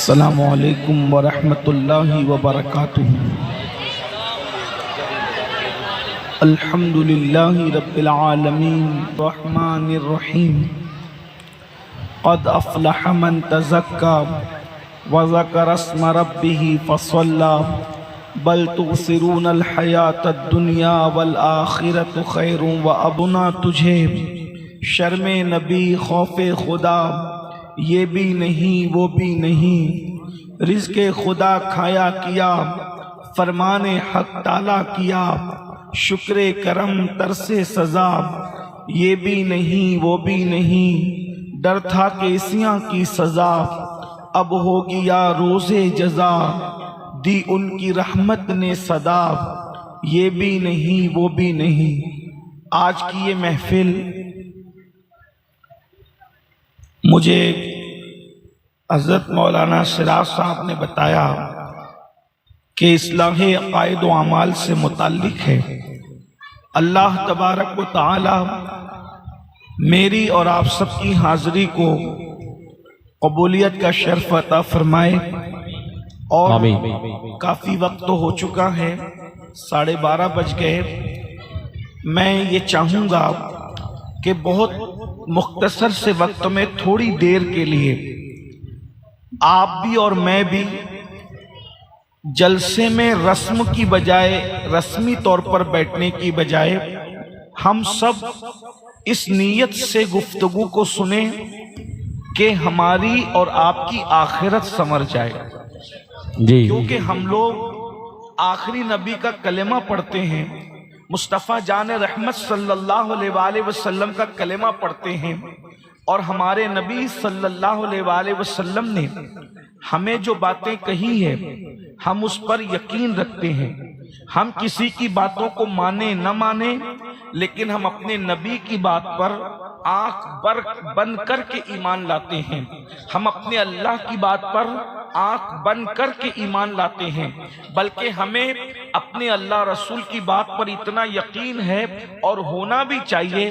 अस्सलामु अलैकुम वरहमतुल्लाहि वबरकातुहू। अल्हम्दुलिल्लाहि रब्बिल आलमीन रहमानिर रहीम। क़द अफ़लह मन तज़क्का व ज़करा अस्म रब्बिही फ़सल्ला बल तुसिरूनल हयातद दुनिया वल आखिरतु खैरुन व अबना। तुझे शर्मे नबी खौफ़े खुदा ये भी नहीं वो भी नहीं, रिज़्क़े खुदा खाया किया फरमाने हक ताला किया, शुक्र करम तरसे सज़ा ये भी नहीं वो भी नहीं, डर था केसियाँ की सज़ा अब होगी या रोज़े जज़ा, दी उनकी रहमत ने सदा ये भी नहीं वो भी नहीं। आज की ये महफिल मुझे हज़रत मौलाना सिराज साहब ने बताया कि इस्लाहे अक़ाइद व अमाल से मुताल्लिक़ है। अल्लाह तबारक व तआला मेरी और आप सबकी हाज़िरी को कबूलियत का शर्फ अता फरमाए। और काफ़ी वक्त तो हो चुका है, 12:30 बज गए। मैं ये चाहूँगा कि बहुत मुख्तसर से वक्त में थोड़ी देर के लिए आप भी और मैं भी जलसे में रस्म की बजाय, रस्मी तौर पर बैठने की बजाय, हम सब इस नीयत से गुफ्तगू को सुने कि हमारी और आपकी आखिरत संवर जाए जी। क्योंकि हम लोग आखिरी नबी का कलेमा पढ़ते हैं, मुस्तफ़ा जान रहमत सल्लल्लाहु अलैहि वसल्लम का कलेमा पढ़ते हैं, और हमारे नबी सल्लल्लाहु अलैहि वसल्लम ने हमें जो बातें कही है हम उस पर यकीन रखते हैं। हम किसी की बातों को माने न माने, लेकिन हम अपने नबी की बात पर आंख बंद करके ईमान लाते हैं। हम अपने अल्लाह की बात पर आंख बंद करके ईमान लाते हैं। बल्कि हमें अपने अल्लाह रसूल की बात पर इतना यकीन है, और होना भी चाहिए,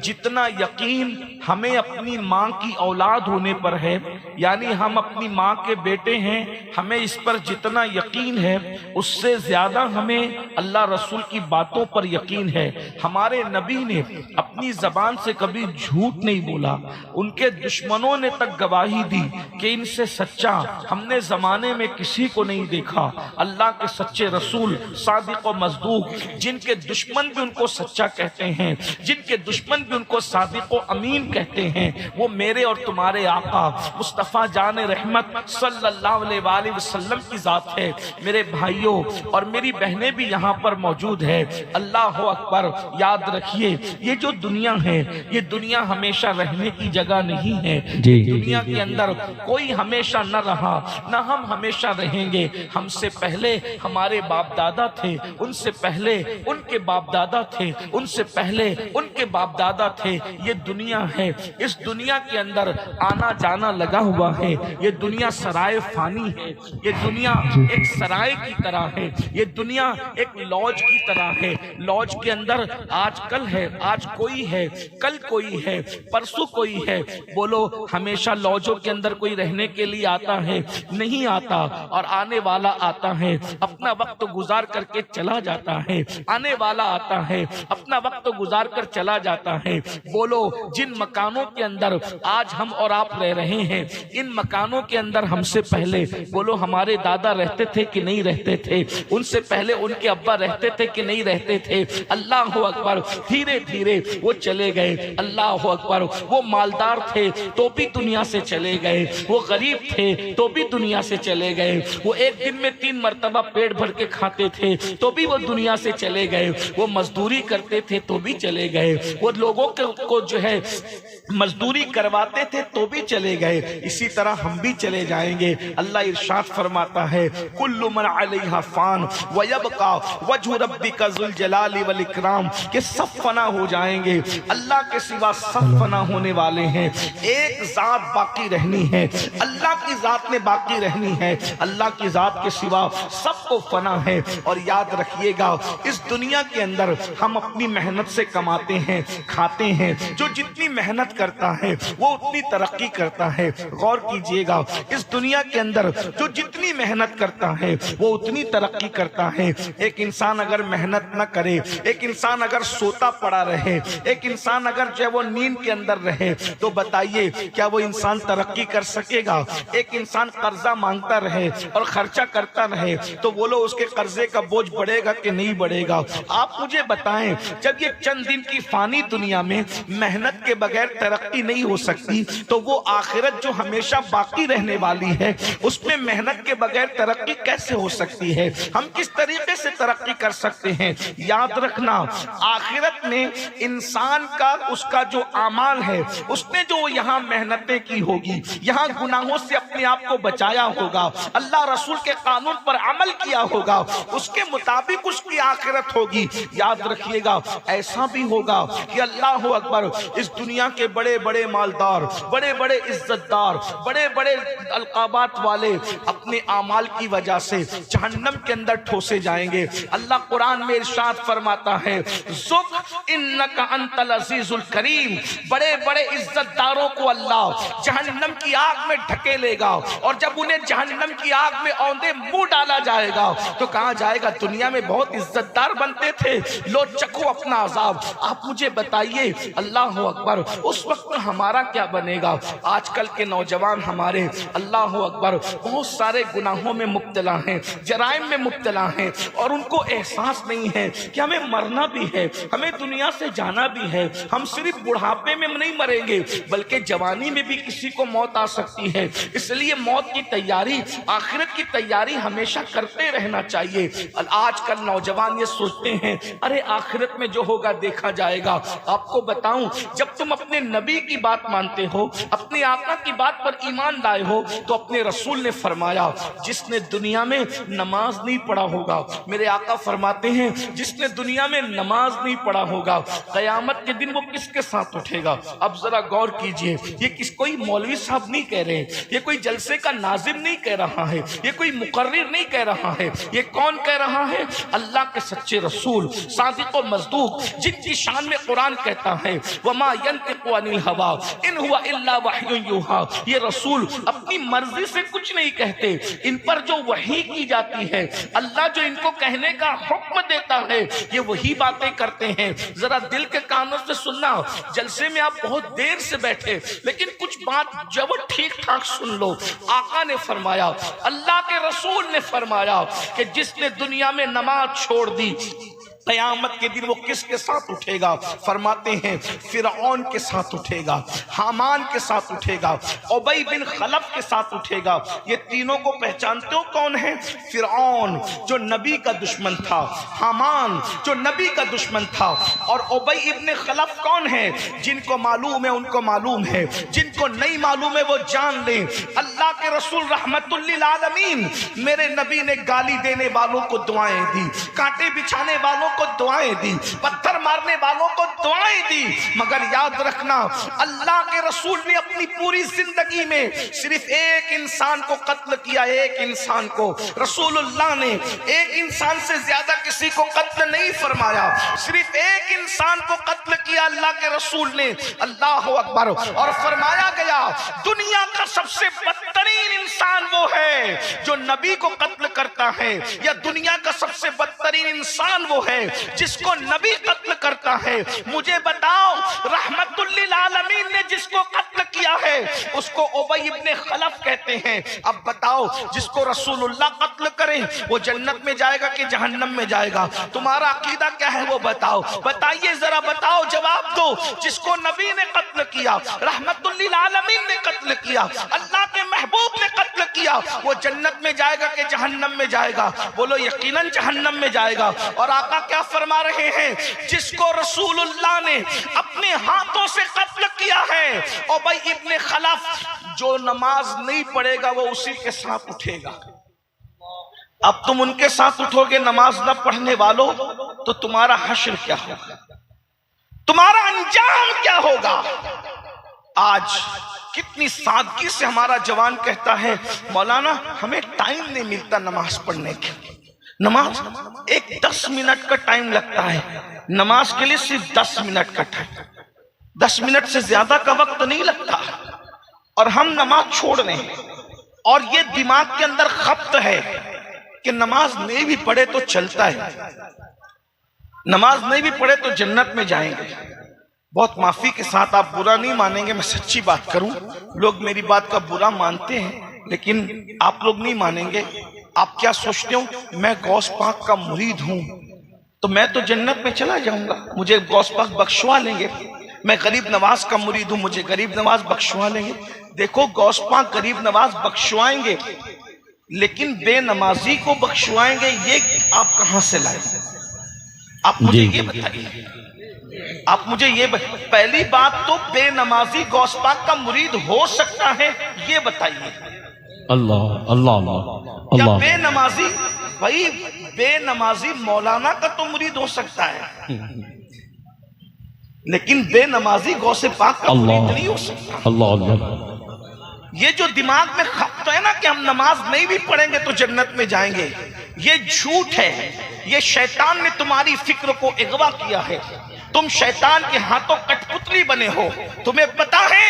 जितना यकीन हमें अपनी माँ की औलाद होने पर है, यानी हम अपनी माँ के बेटे हैं, हमें इस पर जितना यकीन है उससे ज्यादा हमें अल्लाह रसूल की बातों पर यकीन है। हमारे नबी ने अपनी जबान से कभी झूठ नहीं बोला। उनके दुश्मनों ने तक गवाही दी कि इनसे सच्चा हमने जमाने में किसी को नहीं देखा। अल्लाह के सच्चे रसूल सादिक और मज़दूक, जिनके दुश्मन भी उनको सच्चा कहते हैं, जिनके दुश्मन भी उनको सादिक और अमीन कहते हैं, वो मेरे और तुम्हारे आका मुस्तफ़ा जान रहमत सल्लल्लाहु अलैहि वसल्लम की जात है। मेरे भाइयों और मेरी बहनें भी यहाँ पर मौजूद है। अल्लाह अकबर। याद रखिए, ये जो दुनिया है, ये दुनिया हमेशा रहने की जगह नहीं है। दुनिया के अंदर कोई हमेशा न रहा, न हम हमेशा रहेंगे। हमसे पहले हमारे बाप दादा थे, उनसे पहले उनके बाप दादा थे, उनसे पहले उनके बाप दादा थे। ये दुनिया है, इस दुनिया के अंदर आना जाना लगा हुआ है। ये दुनिया सराय फानी है, ये दुनिया एक सराय की तरह है, ये दुनिया एक लॉज की तरह है। लॉज के अंदर आज कल है, आज कोई है, कल कोई है, परसों कोई है। बोलो, हमेशा लॉजों के अंदर कोई रहने के लिए आता है? नहीं आता। और आने वाला आता है, अपना वक्त गुजार करके चला जाता है। आने वाला आता है, अपना वक्त गुजार कर चला जाता है। बोलो, जिन मकानों के अंदर आज हम और आप रह रहे हैं, इन मकानों के अंदर हमसे पहले बोलो हमारे दादा रहते थे कि नहीं रहते थे? उनसे पहले उनके अब्बा रहते थे कि नहीं रहते थे? अल्लाह अकबर। धीरे धीरे वो चले गए। अल्लाह अकबर। वो मालदार थे तो भी दुनिया से चले गए, वो गरीब थे तो भी दुनिया से चले गए, वो एक दिन में 3 मर्तबा पेट भर के खाते थे तो भी वो दुनिया से चले गए, वो मजदूरी करते थे तो भी चले गए, वो लोगों को जो है मजदूरी करवाते थे तो भी चले गए। इसी तरह हम भी चले जाएंगे। अल्लाह इरशाद फरमाता है, कुल्लु मन अलैहा फान व यबका वजहु रब्बिका जुल जलाली वल इकराम, के सब फना हो जाएंगे, अल्लाह के सिवा सब फना होने वाले हैं। एक जात बाकी रहनी है, अल्लाह की जात ने बाकी रहनी है, अल्लाह की जात के सिवा सबको फना है। और याद रखिएगा, इस दुनिया के अंदर हम अपनी मेहनत से कमाते हैं, खाते हैं। जो जितनी मेहनत करता है वो उतनी तरक्की करता है। गौर कीजिएगा, इस दुनिया के अंदर जो जितनी मेहनत करता है वो उतनी तरक्की करता है। एक इंसान अगर मेहनत न करे, एक इंसान अगर सोता पड़ा रहे, एक इंसान अगर जो वो नींद के अंदर रहे, तो बताइए क्या वो इंसान तरक्की कर सकेगा? एक इंसान कर्जा मांगता रहे और खर्चा करता रहे, तो बोलो उसके कर्जे का बोझ बढ़ेगा कि नहीं बढ़ेगा? आप मुझे बताएं, जब ये चंद दिन की फानी दुनिया में मेहनत के बगैर तरक्की नहीं हो सकती, तो वो आखिरत जो हमेशा बाकी रहने वाली है उसमें मेहनत के बगैर तरक्की कैसे हो सकती है? हम किस तरीके से तरक्की कर सकते हैं? याद रखना, आखिरत में इंसान का उसका जो आमाल है, उसने जो यहाँ मेहनतें की होगी, यहाँ गुनाहों से अपने आप को बचाया होगा, अल्लाह रसूल के कानून पर अमल किया होगा, उसके मुताबिक उसकी आखिरत होगी। याद रखिएगा, ऐसा भी होगा कि अल्लाह अकबर, इस दुनिया के बड़े बड़े मालदार, बड़े बड़े इज्जतदार, बड़े बड़े अलकाबात वाले अपने आमाल की वजह से जहन्नम के अंदर ठोसे जाएंगे। अल्लाह कुरान में इरशाद फरमाता है, ज़ुक़ इन्नका अंतल अज़ीज़ुल करीम। बड़े बड़े इज्जतदारों को अल्लाह जहन्नम की आग में ढकेलेगा, और जब उन्हें जहन्नम की आग में औंधे मुंह डाला जाएगा तो कहा जाएगा दुनिया में बहुत इज्जतदार बनते थे, लो चखो अपना अजाब। आप मुझे बताइए, अल्लाह अकबर, उस वक्त हमारा क्या बनेगा? आजकल के नौजवान हमारे, अल्लाह अकबर, बहुत सारे गुनाहों में मुब्तला हैं, जराइम में मुब्तला हैं, और उनको एहसास नहीं है कि हमें मरना भी है, हमें दुनिया से जाना भी है। हम सिर्फ बुढ़ापे में नहीं मरेंगे, बल्कि जवानी में भी किसी को मौत आ सकती है। इसलिए मौत की तैयारी, आखिरत की तैयारी हमेशा करते रहना चाहिए। आजकल नौजवान ये सोचते हैं, अरे आखिरत में जो होगा देखा जाएगा। आपको बताऊं, जब तुम अपने नबी की बात मानते हो, अपने आका की बात पर ईमान लाए हो, तो अपने रसूल ने फरमाया, जिसने दुनिया में नमाज नहीं पढ़ा होगा, मेरे आका फरमाते हैं, जिसने दुनिया में नमाज नहीं पढ़ा होगा, कयामत के दिन वो किसके साथ उठेगा? अब जरा गौर कीजिए, ये कोई मौलवी साहब नहीं कह रहे, ये कोई जलसे का नाजिम नहीं कह रहा है, ये कोई मुकर्रिर नहीं कह रहा है। ये कौन कह रहा है? अल्लाह के सच्चे रसूल, सादिक और मज़दूक, जिनकी शान में कुरान कहता है, वमा यंतिकु अनिल हवा इन हुवा इल्ला वह्युन युहा। ये रसूल अपनी मर्जी से कुछ नहीं कहते, इन पर जो वही की जाती है, अल्लाह जो इनको कहने का हुक्म देता है, ये वही बातें करते हैं। जरा दिल के कानों से सुनना, जलसे में आप बहुत देर से बैठे, लेकिन कुछ बात जब ठीक ठाक सुन लो। आका ने फरमाया, अल्लाह के रसूल ने फरमाया कि जिसने दुनिया में नमाज छोड़ दी, कयामत के दिन वो किसके साथ उठेगा? फरमाते हैं फिरऔन के साथ उठेगा, हामान के साथ उठेगा, उबई बिन खलफ के साथ उठेगा। ये तीनों को पहचानते हो कौन है? फिरऔन जो नबी का दुश्मन था, हामान जो नबी का दुश्मन था, और उबई इब्न खलफ कौन है? जिनको मालूम है उनको मालूम है, जिनको नहीं मालूम है वो जान ले। अल्लाह के रसूल रहमतुल लिल आलमीन, मेरे नबी ने गाली देने वालों को दुआएं दी, कांटे बिछाने वालों को दुआएं दी, पत्थर मारने वालों को दुआएं दी, मगर याद रखना, अल्लाह के रसूल ने अपनी पूरी जिंदगी में सिर्फ एक इंसान को कत्ल किया, एक इंसान को। रसूलुल्लाह ने एक इंसान से ज्यादा किसी को कत्ल नहीं फरमाया, सिर्फ एक इंसान को कत्ल किया अल्लाह के रसूल ने। अल्लाह अकबर। और फरमाया गया, दुनिया का सबसे बदतरीन इंसान वो है जो नबी को कत्ल करता है, या दुनिया का सबसे बदतरीन इंसान वो है जिसको नबी कत्ल करता है। मुझे बताओ, रहमतुल लिल आलमीन ने जिसको कत्ल किया है उसको उबई इब्न खलफ कहते हैं। अब बताओ, जिसको रसूलुल्लाह कत्ल करे वो जन्नत में जाएगा कि जहन्नम में जाएगा? तुम्हारा अकीदा क्या है वो बताओ, बताइए जरा, बताओ, जवाब दो। जिसको नबी ने कत्ल किया, रहमतुल लिल आलमीन ने कत्ल किया, अल्लाह के महबूब ने कत्ल किया, वो जन्नत में जाएगा कि जहन्नम में जाएगा? बोलो यकीनन जहन्नम में जाएगा। और आका क्या फरमा रहे हैं? जिसको रसूलुल्लाह ने अपने हाथों से कत्ल किया है, उबई इब्न खलफ, जो नमाज नहीं पढ़ेगा वो उसी के साथ उठेगा। अब तुम उनके साथ उठोगे नमाज न पढ़ने वालों, तो तुम्हारा हश्र क्या होगा, तुम्हारा अंजाम क्या होगा? आज कितनी सादगी से हमारा जवान कहता है, मौलाना हमें टाइम नहीं मिलता नमाज पढ़ने के। नमाज एक 10 मिनट का टाइम लगता है, नमाज के लिए सिर्फ 10 मिनट का टाइम, 10 मिनट से ज्यादा का वक्त नहीं लगता, और हम नमाज छोड़ रहे हैं। और ये दिमाग के अंदर खप्त है कि नमाज नहीं भी पढ़े तो चलता है, नमाज नहीं भी पढ़े तो जन्नत में जाएंगे। बहुत माफी के साथ, आप बुरा नहीं मानेंगे, मैं सच्ची बात करूं, लोग मेरी बात का बुरा मानते हैं लेकिन आप लोग नहीं मानेंगे। आप क्या सोचते हो, मैं गौस पाक का मुरीद हूं तो मैं तो जन्नत में चला जाऊंगा, मुझे गौस पाक बख्शवा लेंगे। मैं गरीब नवाज का मुरीद हूं, मुझे गरीब नवाज बख्शवा लेंगे। देखो गौस पाक गरीब नवाज बख्शवाएंगे, लेकिन बेनमाजी को बख्शवाएंगे, ये आप कहां से लाए? आप मुझे ये बताइए, आप मुझे ये पहली बात तो बेनमाजी गौस पाक का मुरीद हो सकता है, ये बताइए। अल्लाह अल्लाह अल्लाह या बेनमाजी, भाई बेनमाजी मौलाना का तो मुरीद हो सकता है, लेकिन बेनमाजी गौसे पाक का मुरीद नहीं हो सकता। अल्लाह अल्लाह। ये जो दिमाग में खप्त है ना कि हम नमाज नहीं भी पढ़ेंगे तो जन्नत में जाएंगे, ये झूठ है। ये शैतान ने तुम्हारी फिक्र को अगवा किया है। तुम शैतान के हाथों कठपुतली बने हो। तुम्हें पता है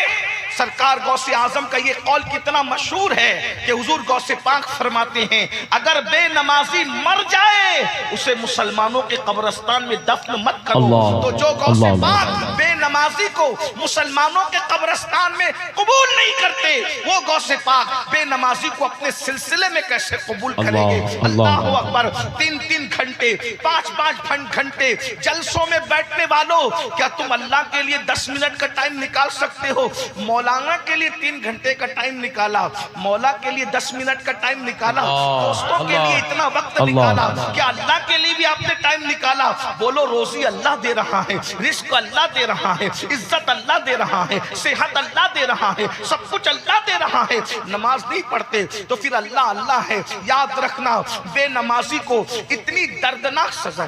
सरकार गौसे आजम का ये कौल कितना मशहूर है कि हुजूर गौसे पाक फरमाते हैं, अगर बेनमाजी मर जाए उसे मुसलमानों के कब्रिस्तान में दफन मत करो। तो जो गौसे पाक बेनमाजी को मुसलमानों के कब्रिस्तान में कबूल नहीं करते, वो गौसे पाक बेनमाजी को अपने सिलसिले में कैसे कबूल करेंगे? अल्लाह अकबर। 3-3 घंटे 5-5 घंटे जलसों में बैठने वालों, क्या तुम अल्लाह के लिए 10 मिनट का टाइम निकाल सकते हो? मौलाना के लिए 3 घंटे का टाइम निकाला, मौला के लिए 10 मिनट का टाइम निकाला, दोस्तों के लिए इतना वक्त निकाला, क्या अल्लाह के लिए भी आपने टाइम निकाला? बोलो, रोजी अल्लाह दे रहा है, रिस्क अल्लाह दे रहा है, इज्जत अल्लाह दे रहा है, सेहत अल्लाह दे रहा है, सब कुछ अल्लाह दे रहा है। नमाज नहीं पढ़ते तो फिर अल्लाह अल्लाह है। याद रखना, बेनमाजी को इतनी दर्दनाक सजा।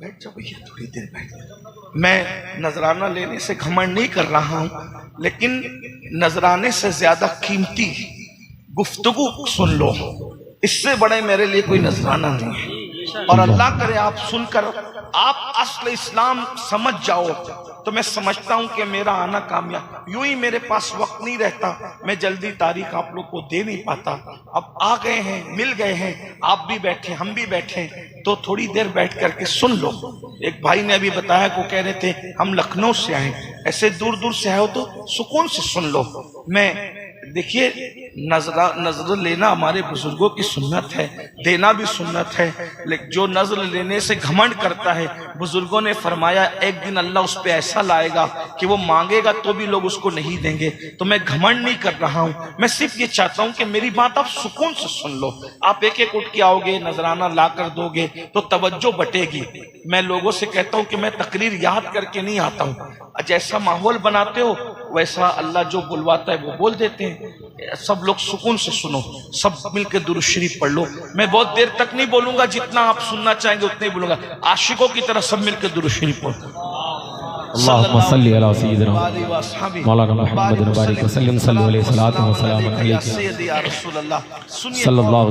बैठ जाओ भैया, थोड़ी देर बैठ। मैं नजराना लेने से घमंड नहीं कर रहा हूं, लेकिन नजराने से ज्यादा कीमती गुफ्तगू सुन लो, इससे बड़े मेरे लिए कोई नजराना नहीं है। और अल्लाह करे आप सुनकर आप असल इस्लाम समझ जाओ तो मैं समझता हूं कि मेरा आना कामयाब। यूं ही मेरे पास वक्त नहीं रहता, मैं जल्दी तारीख आप लोग को दे नहीं पाता। अब आ गए हैं, मिल गए हैं, आप भी बैठे हम भी बैठे, तो थोड़ी देर बैठ करके सुन लो। एक भाई ने अभी बताया को कह रहे थे हम लखनऊ से आए, ऐसे दूर दूर से आए हो तो सुकून से सुन लो। मैं देखिए, नजर लेना हमारे बुजुर्गों की सुन्नत है, देना भी सुन्नत है, लेकिन जो नजर लेने से घमंड करता है, बुजुर्गों ने फरमाया एक दिन अल्लाह उस पे ऐसा लाएगा कि वो मांगेगा तो भी लोग उसको नहीं देंगे। तो मैं घमंड नहीं कर रहा हूं, मैं सिर्फ ये चाहता हूं कि मेरी बात आप सुकून से सुन लो। आप एक एक उठ के आओगे, नजराना ला कर दोगे तो तवज्जो बटेगी। मैं लोगों से कहता हूं कि मैं तकरीर याद करके नहीं आता हूं, जैसा माहौल बनाते हो वैसा अल्लाह जो बुलवाता है वो बोल देते हैं। सब लोग सुकून से सुनो, सब मिलकर दुरूद शरीफ पढ़ लो। मैं बहुत देर तक नहीं बोलूंगा, जितना आप सुनना चाहेंगे उतना ही बोलूंगा। आशिकों की तरह सब मिलकर दुरूद शरीफ पढ़ो। अल्लाहुम्मा सल्ली अला सय्यिदिना मौलाना मुहम्मद बारिक वसल्लम सल्लल्लाहु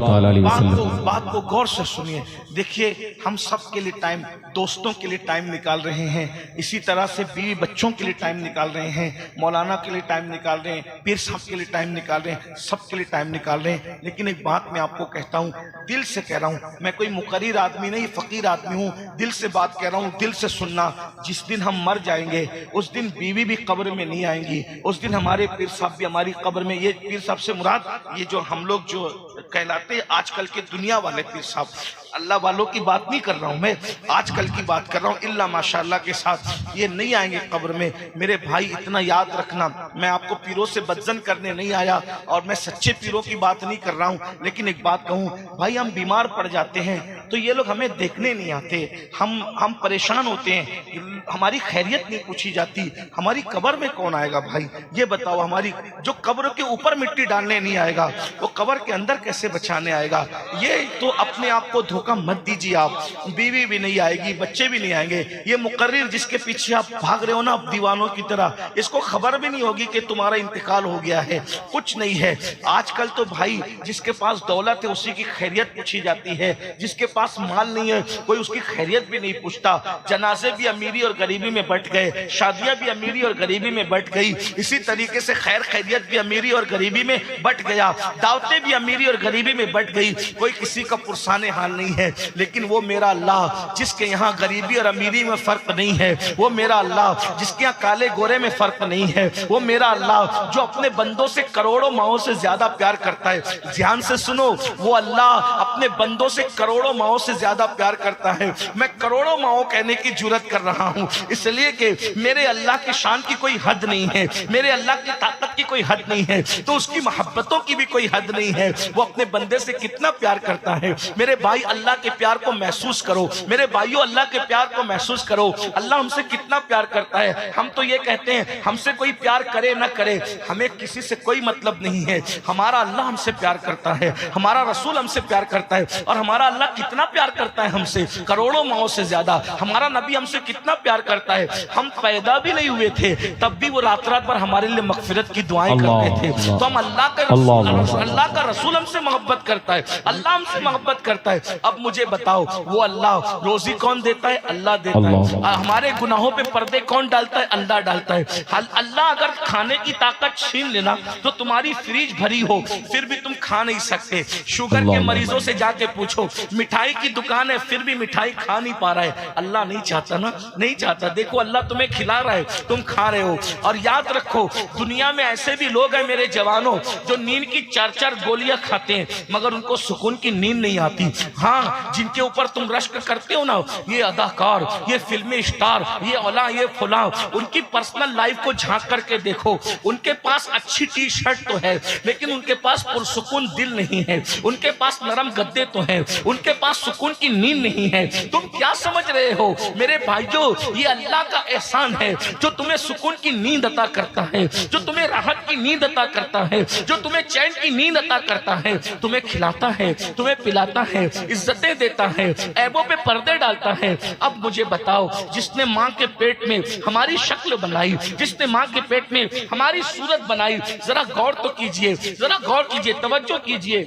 अलैहि वसल्लम। बात को गौर से सुनिए। देखिए, हम सब के लिए टाइम, दोस्तों के लिए टाइम निकाल रहे हैं, इसी तरह से बीवी बच्चों के लिए टाइम निकाल रहे हैं, मौलाना के लिए टाइम निकाल रहे हैं, पीर साहब के लिए टाइम निकाल रहे हैं, सब के लिए टाइम निकाल रहे हैं। लेकिन एक बात मैं आपको कहता हूँ, दिल से कह रहा हूँ, मैं कोई मुकर्रिर आदमी नहीं, फकीर आदमी हूँ, दिल से बात कह रहा हूँ, दिल से सुनना। जिस दिन हम मर जाएंगे उस दिन बीवी भी कब्र में नहीं आएंगी, उस दिन हमारे पीर साहब भी हमारी कब्र में। ये पीर साहब से मुराद ये जो हम लोग जो कहलाते हैं आजकल के दुनिया वाले पीर साहब, अल्लाह वालों की बात नहीं कर रहा हूं मैं, आजकल की बात कर रहा हूं। इल्ला माशाअल्लाह के साथ ये नहीं आएंगे कब्र में। मेरे भाई इतना याद रखना, मैं आपको पीरों से बदजन करने नहीं आया और मैं सच्चे पीरों की बात नहीं कर रहा हूं। लेकिन एक बात कहूं भाई, हम बीमार पड़ जाते हैं तो ये लोग हमें देखने नहीं आते, हम परेशान होते हैं, हमारी खैरियत खैरियत नहीं पूछी जाती, हमारी कब्र में कौन आएगा भाई? ये बताओ, हमारी जो कब्र के ऊपर मिट्टी डालने नहीं आएगा वो कब्र के अंदर कैसे बचाने आएगा? ये तो अपने आप को धोखा मत दीजिए आप। बीवी भी नहीं आएगी, बच्चे भी नहीं आएंगे। ये मुकर्रिर जिसके पीछे आप भाग रहे हो ना दीवानों की तरह, इसको खबर भी नहीं होगी कि तुम्हारा इंतकाल हो गया है। कुछ नहीं है। आजकल तो भाई जिसके पास दौलत है उसी की खैरियत पूछी जाती है, जिसके पास माल नहीं है कोई उसकी खैरियत भी नहीं पूछता। जनाजे भी अमीरी और गरीबी में बट गए, शादियां भी अमीरी और गरीबी में बट गई, इसी तरीके से खैर खैरियत भी अमीरी और गरीबी में बट गया, दावतें भी अमीरी और गरीबी में बट गई। कोई किसी का पुरसाने हाल नहीं है। लेकिन वो मेरा अल्लाह जिसके यहाँ गरीबी और अमीरी में फर्क नहीं है, वो मेरा अल्लाह जिसके यहाँ काले गोरे में फर्क नहीं है, वो मेरा अल्लाह जो अपने बंदों से करोड़ों माओं से ज्यादा प्यार करता है। ध्यान से सुनो, वो अल्लाह अपने बंदों से करोड़ों माओं से ज्यादा प्यार करता है। मैं करोड़ों माओं कहने की जुर्रत कर रहा हूँ इसलिए कि मेरे अल्लाह की शान की कोई हद नहीं है, मेरे अल्लाह की ताकत की कोई हद नहीं है, तो उसकी मोहब्बतों की भी कोई हद नहीं है। वो अपने बंदे से कितना प्यार करता है। मेरे भाई अल्लाह के प्यार को महसूस करो, मेरे भाइयों अल्लाह के प्यार को महसूस करो। अल्लाह हमसे कितना प्यार करता है। हम तो ये कहते हैं हमसे कोई प्यार करे ना करे, हमें किसी से कोई मतलब नहीं है। हमारा अल्लाह हमसे प्यार करता है, हमारा रसूल हमसे प्यार करता है। और हमारा अल्लाह कितना प्यार करता है हमसे, करोड़ों माओं से ज्यादा। हमारा नबी हमसे कितना प्यार करता है। हम पैदा भी नहीं हुए थे तब भी वो रात रात भर हमारे लिए मगफिरत की दुआएं करते थे। तो हम अल्लाह का रसूल हमसे मोहब्बत करता है, अल्लाह हमसे मोहब्बत करता है। अब मुझे बताओ, वो अल्लाह रोजी कौन देता है? अल्लाह देता है। हमारे गुनाहों पे पर्दे कौन डालता है? अल्लाह डालता है। अल्लाह अगर खाने की ताकत छीन लेना तो तुम्हारी फ्रिज भरी हो फिर भी तुम खा नहीं सकते। शुगर के मरीजों से जाके पूछो, मिठाई की दुकान है फिर भी मिठाई खा नहीं पा रहा है। अल्लाह नहीं चाहता ना, नहीं चाहता। देखो अल्लाह तुम्हें खिला रहा है, तुम खा रहे हो। और याद रखो, दुनिया में ऐसे भी लोग हैं मेरे जवानों जो नींद की 4-4 गोलियां खाते हैं मगर उनको सुकून की नींद नहीं आती। हाँ, जिनके ऊपर तुम रश्क करते हो ना, ये अदाकार, ये फिल्मी स्टार, ये औला, ये फुला, उनकी पर्सनल लाइफ को झांक करके देखो। उनके पास अच्छी टी शर्ट तो है लेकिन उनके पास पुरसुकून दिल नहीं है, उनके पास नरम गद्दे तो हैं, उनके पास सुकून की नींद नहीं है। तुम क्या समझ रहे हो मेरे भाइयों? ये अल्लाह का एहसान है जो तुम्हें सुकून की नींद अता करता है, जो तुम्हें राहत की नींद अता करता है, जो तुम्हें चैन की नींद अता करता है, तुम्हें खिलाता है, तुम्हें पिलाता है, इज्जतें देता है, ऐबों पे पर्दे डालता है। अब मुझे बताओ, जिसने माँ के पेट में हमारी शक्ल बनाई, जिसने माँ के पेट में हमारी सूरत बनाई, जरा गौर तो कीजिए, जरा गौर कीजिए, तवज्जो कीजिए।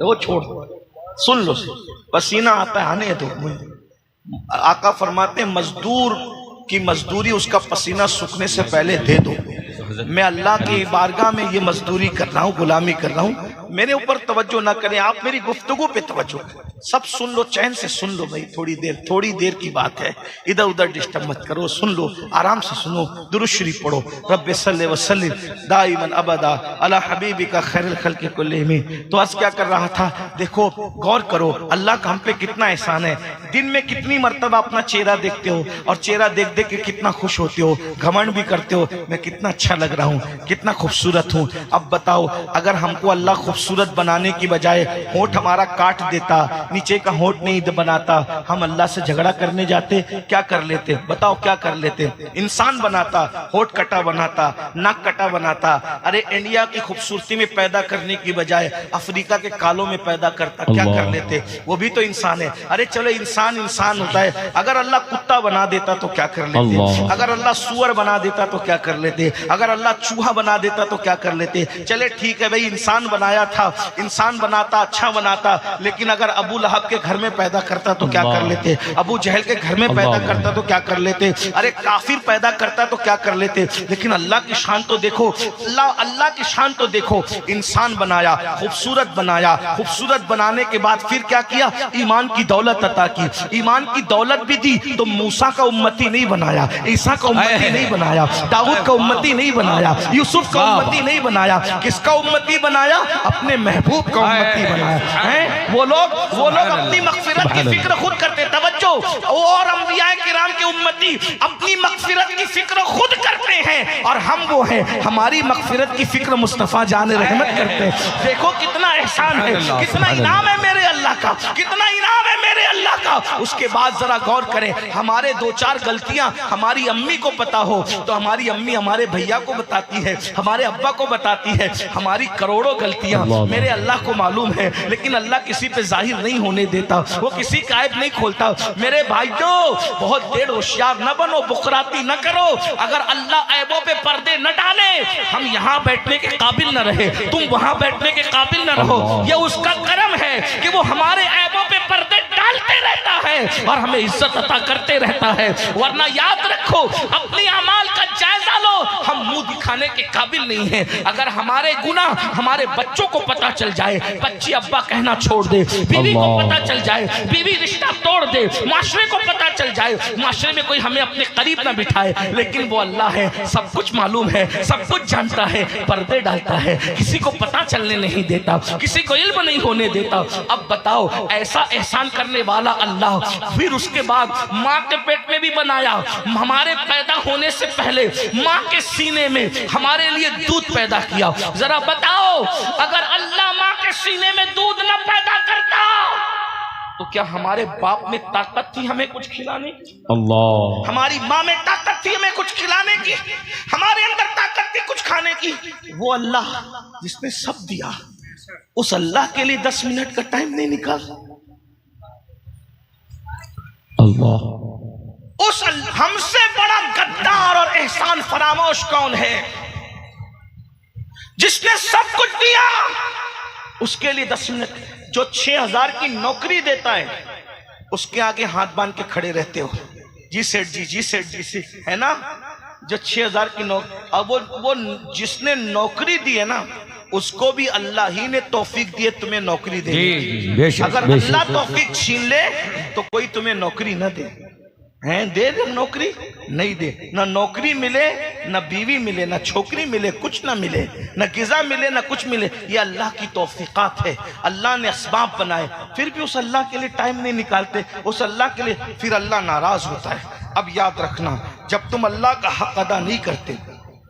वो छोड़, सुन लो, पसीना आता है आने दो। आका फरमाते हैं मजदूर की मजदूरी उसका पसीना सूखने से पहले दे दो। मैं अल्लाह की बारगाह में ये मजदूरी कर रहा हूँ, गुलामी कर रहा हूँ। मेरे ऊपर तवज्जो ना करें आप, मेरी गुफ्तगू पे तवज्जो करें। सब सुन लो, चैन से सुन लो भाई, थोड़ी देर की बात है, इधर उधर डिस्टर्ब मत करो, सुन लो, आराम से सुनो। दुरूद शरीफ पढ़ो, रब्बे सल्ले व सल्लिम दाइमन अबदा अला हबीबिका खैरुल खल्क़ि कुल्लिहिम। तो आज क्या कर रहा था, देखो गौर करो, अल्लाह का हम पे कितना एहसान है। दिन में कितनी मर्तबा अपना चेहरा देखते हो और चेहरा देख देख के कितना खुश होते हो, घमंड भी करते हो, मैं कितना अच्छा लग रहा हूँ, कितना खूबसूरत हूँ। अब बताओ, अगर हमको अल्लाह खूबसूरत बनाने की बजाय होंठ हमारा काट देता, नीचे का होंठ नहीं बनाता, हम अल्लाह से झगड़ा करने जाते, क्या कर लेते? बताओ क्या कर लेते? इंसान बनाता, होंठ कटा बनाता, नाक कटा बनाता। अरे इंडिया की खूबसूरती में पैदा करने की बजाय अफ्रीका के कालों में पैदा करता, क्या कर लेते? वो भी तो इंसान है। अरे चलो इंसान इंसान होता है, अगर अल्लाह कुत्ता बना देता तो क्या कर लेते? अगर अल्लाह सुअर बना देता तो क्या कर लेते? अगर अल्लाह चूहा बना देता तो क्या कर लेते? चले ठीक है भाई, इंसान बनाया था, इंसान बनाता, अच्छा बनाता, लेकिन अगर अबू लहब के घर में पैदा करता तो क्या कर लेते? अबू जहल के घर में पैदा करता तो क्या कर लेते? अरे काफिर पैदा करता तो क्या कर लेते? लेकिन अल्लाह की शान तो देखो, अल्लाह की शान तो देखो। इंसान बनाया, खूबसूरत बनाया, खूबसूरत बनाने के बाद फिर क्या किया? ईमान की दौलत अता की। ईमान की दौलत भी दी तो मूसा का उम्मती नहीं बनाया, ईसा का उम्मती नहीं बनाया, दाऊद का उम्मती नहीं बनाया, यूसुफ का उम्मती नहीं बनाया। किसका उम्मती बनाया? अपने महबूब का उम्मती बनाया है। वो लोग अपनी मगफिरत की फिक्र खुद करते, तवज्जो, और अंबिया किराम के उम्मती अपनी मगफिरत की फिक्र खुद करते हैं, और हम वो हैं हमारी मगफिरत की फिक्र मुस्तफा जान रहमत करते हैं। देखो कितना एहसान है, कितना इनाम है मेरे अल्लाह का, कितना इनाम है मेरे अल्लाह का। उसके बाद जरा गौर करें, हमारे दो चार गलतियां हमारी अम्मी को पता हो तो हमारी अम्मी हमारे भैया को बताती है, हमारे अब्बा को बताती है। हमारी करोड़ों गलतियां मेरे अल्लाह को मालूम है, लेकिन अल्लाह किसी पे जाहिर नहीं होने देता, वो किसी का ऐब नहीं खोलता। मेरे भाइयों, बहुत देर होशियार न बनो, बुकराती न करो। अगर अल्लाह ऐबों पे पर्दे न डाले, हम यहाँ बैठने के काबिल न रहे, तुम वहां बैठने के काबिल न रहो। ये उसका करम है कि वो हमारे ऐबों पे पर्दे डालते रहता है और हमें इज्जत अता करते रहता है। वरना याद रखो, अपनी अमाल का जायजा लो, हम मुंह दिखाने के काबिल नहीं हैं। अगर हमारे गुनाह हमारे बच्चों को पता चल जाए, बच्ची अब्बा कहना छोड़ दे, बीवी को पता चल जाए, बीवी रिश्ता तोड़ दे, माशरे को पता चल जाए, माशरे में कोई हमें अपने करीब ना बिठाए, लेकिन वो अल्लाह है, सब कुछ मालूम है, सब कुछ जानता है, पर्दे डालता है, किसी को पता चलने नहीं देता, किसी को इल्म नहीं होने देता। अब बताओ, ऐसा एहसान करने वाला अल्लाह फिर उसके बाद माँ के पेट में भी बनाया। हमारे पैदा होने से पहले माँ के सीने में हमारे लिए दूध पैदा किया। जरा बताओ, अगर अल्लाह माँ के सीने में दूध न पैदा करता तो क्या हमारे बाप में ताकत थी हमें कुछ खिलाने की? अल्लाह। हमारी माँ में ताकत थी हमें कुछ खिलाने की, हमारे अंदर ताकत थी कुछ खाने की। वो अल्लाह जिसने सब दिया, उस अल्लाह के लिए 10 मिनट का टाइम नहीं निकाल। अल्लाह। उस हमसे बड़ा गद्दार और एहसान फरामोश कौन है? जिसने सब कुछ दिया, उसके लिए 10 मिनट। जो 6000 की नौकरी देता है, उसके आगे हाथ बांध के खड़े रहते हो, जी सेठ जी, जी सेठ जी से, है ना? जो 6000 की नौकरी, अब वो जिसने नौकरी दी है ना, उसको भी अल्लाह ही ने तौफीक दी है तुम्हें नौकरी दे। अगर अल्लाह तौफीक छीन ले तो कोई तुम्हें नौकरी न दे, हैं? दे नौकरी? नहीं दे। ना नौकरी मिले, ना बीवी मिले, ना छोकरी मिले, कुछ ना मिले, ना गिजा मिले, ना कुछ मिले, ये अल्लाह की तौफीकात है। अल्लाह ने असबाब बनाए, फिर भी उस अल्लाह के लिए टाइम नहीं निकालते, उस अल्लाह के लिए, फिर अल्लाह नाराज होता है। अब याद रखना, जब तुम अल्लाह का हक अदा नहीं करते,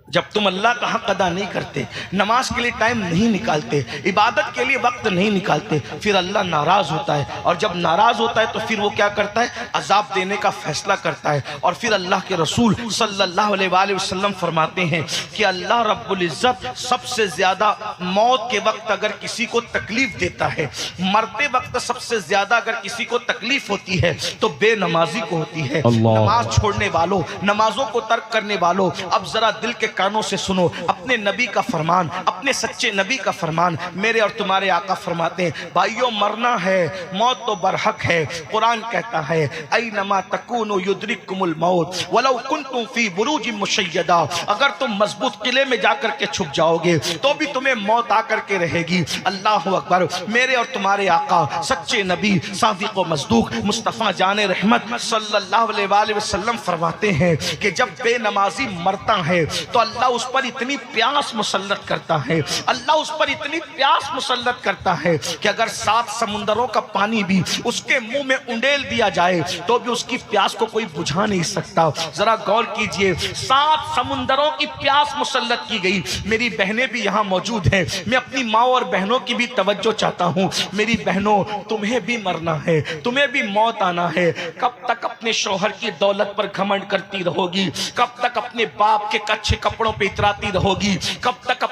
जब तुम अल्लाह का हक अदा नहीं करते, नमाज के लिए टाइम नहीं निकालते, इबादत के लिए वक्त नहीं निकालते, फिर अल्लाह नाराज होता है। और जब नाराज होता है तो फिर वो क्या करता है? अजाब देने का फैसला करता है। और फिर अल्लाह के रसूल सल्लल्लाहु अलैहि वसल्लम फरमाते हैं कि अल्लाह रब्बुल इज्जत सबसे ज्यादा मौत के वक्त अगर किसी को तकलीफ देता है, मरते वक्त सबसे ज्यादा अगर किसी को तकलीफ होती है तो बेनमाजी को होती है, नमाज छोड़ने वालों, नमाजों को तर्क करने वालों। अब जरा दिल के कानों से सुनो अपने नबी का फरमान, अपने सच्चे नबी का फरमान। मेरे और तुम्हारे आका फरमाते हैं, भाइयों मरना है, मौत तो बरहक है। कुरान कहता है, ऐनमा तकूनु युद्रिकुमुल मौत वलौ कुंतुम फी बुरूजिन मुशय्यदा। अगर तुम मजबूत किले में जाकर के छुप जाओगे तो भी तुम्हें मौत आकर के रहेगी। अल्लाह अकबर। मेरे और तुम्हारे आका सच्चे नबी सादिक व मसदूक मुस्तफ़ा जाने रहमत सल्लल्लाहु अलैहि वसल्लम फरमाते हैं कि जब बेनमाजी मरता है तो अल्लाह उस पर इतनी प्यास मुसल्लत करता है, अल्लाह उस पर इतनी प्यास मुसल्लत करता है कि अगर 7 समुंदरों का पानी भी उसके मुंह में उंडेल दिया जाए तो भी उसकी प्यास को कोई बुझा नहीं सकता। जरा गौर कीजिए, 7 समुंदरों की प्यास मुसल्लत की गई। मेरी बहनें भी यहाँ मौजूद हैं, मैं अपनी माँ और बहनों की भी तवज्जो चाहता हूँ। मेरी बहनों, तुम्हें भी मरना है, तुम्हें भी मौत आना है। कब तक अपने शौहर की दौलत पर घमंड करती रहोगी? कब तक अपने बाप के कच्चे कपड़ों पे इतराती रहोगी? कब तक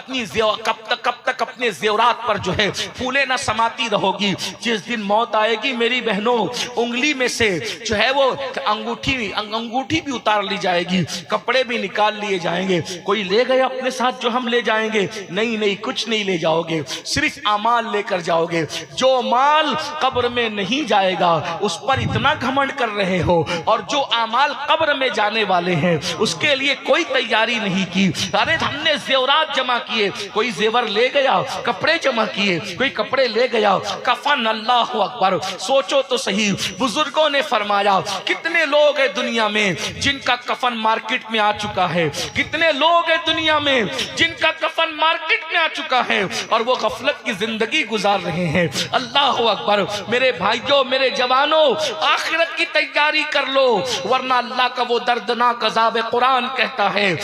अपने जेवरात पर जो है फूले ना समाती रहोगी? जिस दिन मौत आएगी मेरी बहनों, उंगली में से जो है वो अंगूठी भी उतार ली जाएगी, कपड़े भी निकाल लिए जाएंगे। कोई ले गए अपने साथ जो हम ले जाएंगे? नहीं, कुछ नहीं ले जाओगे, सिर्फ अमाल लेकर जाओगे। जो माल कब्र में नहीं जाएगा उस पर इतना घमंड कर रहे हो, और जो अमाल कब्र में जाने वाले हैं उसके लिए कोई तैयारी नहीं की। अरे हमने जेवरात जमा किए, कोई जेवर ले गया, कपड़े जमा किए, कोई कपड़े ले गया, कफन। अल्लाह अकबर। सोचो तो सही, बुजुर्गों ने फरमाया, कितने लोग हैं दुनिया में जिनका कफन मार्केट में आ चुका है, कितने लोग हैं दुनिया में जिनका कफन मार्केट में आ चुका है और वो गफलत की जिंदगी गुजार रहे हैं। अल्लाह अकबर। मेरे भाइयों, मेरे जवानों, आखिरत की तैयारी कर लो, वरना अल्लाह का वो दर्दनाक अज़ाब कुरान कहता है,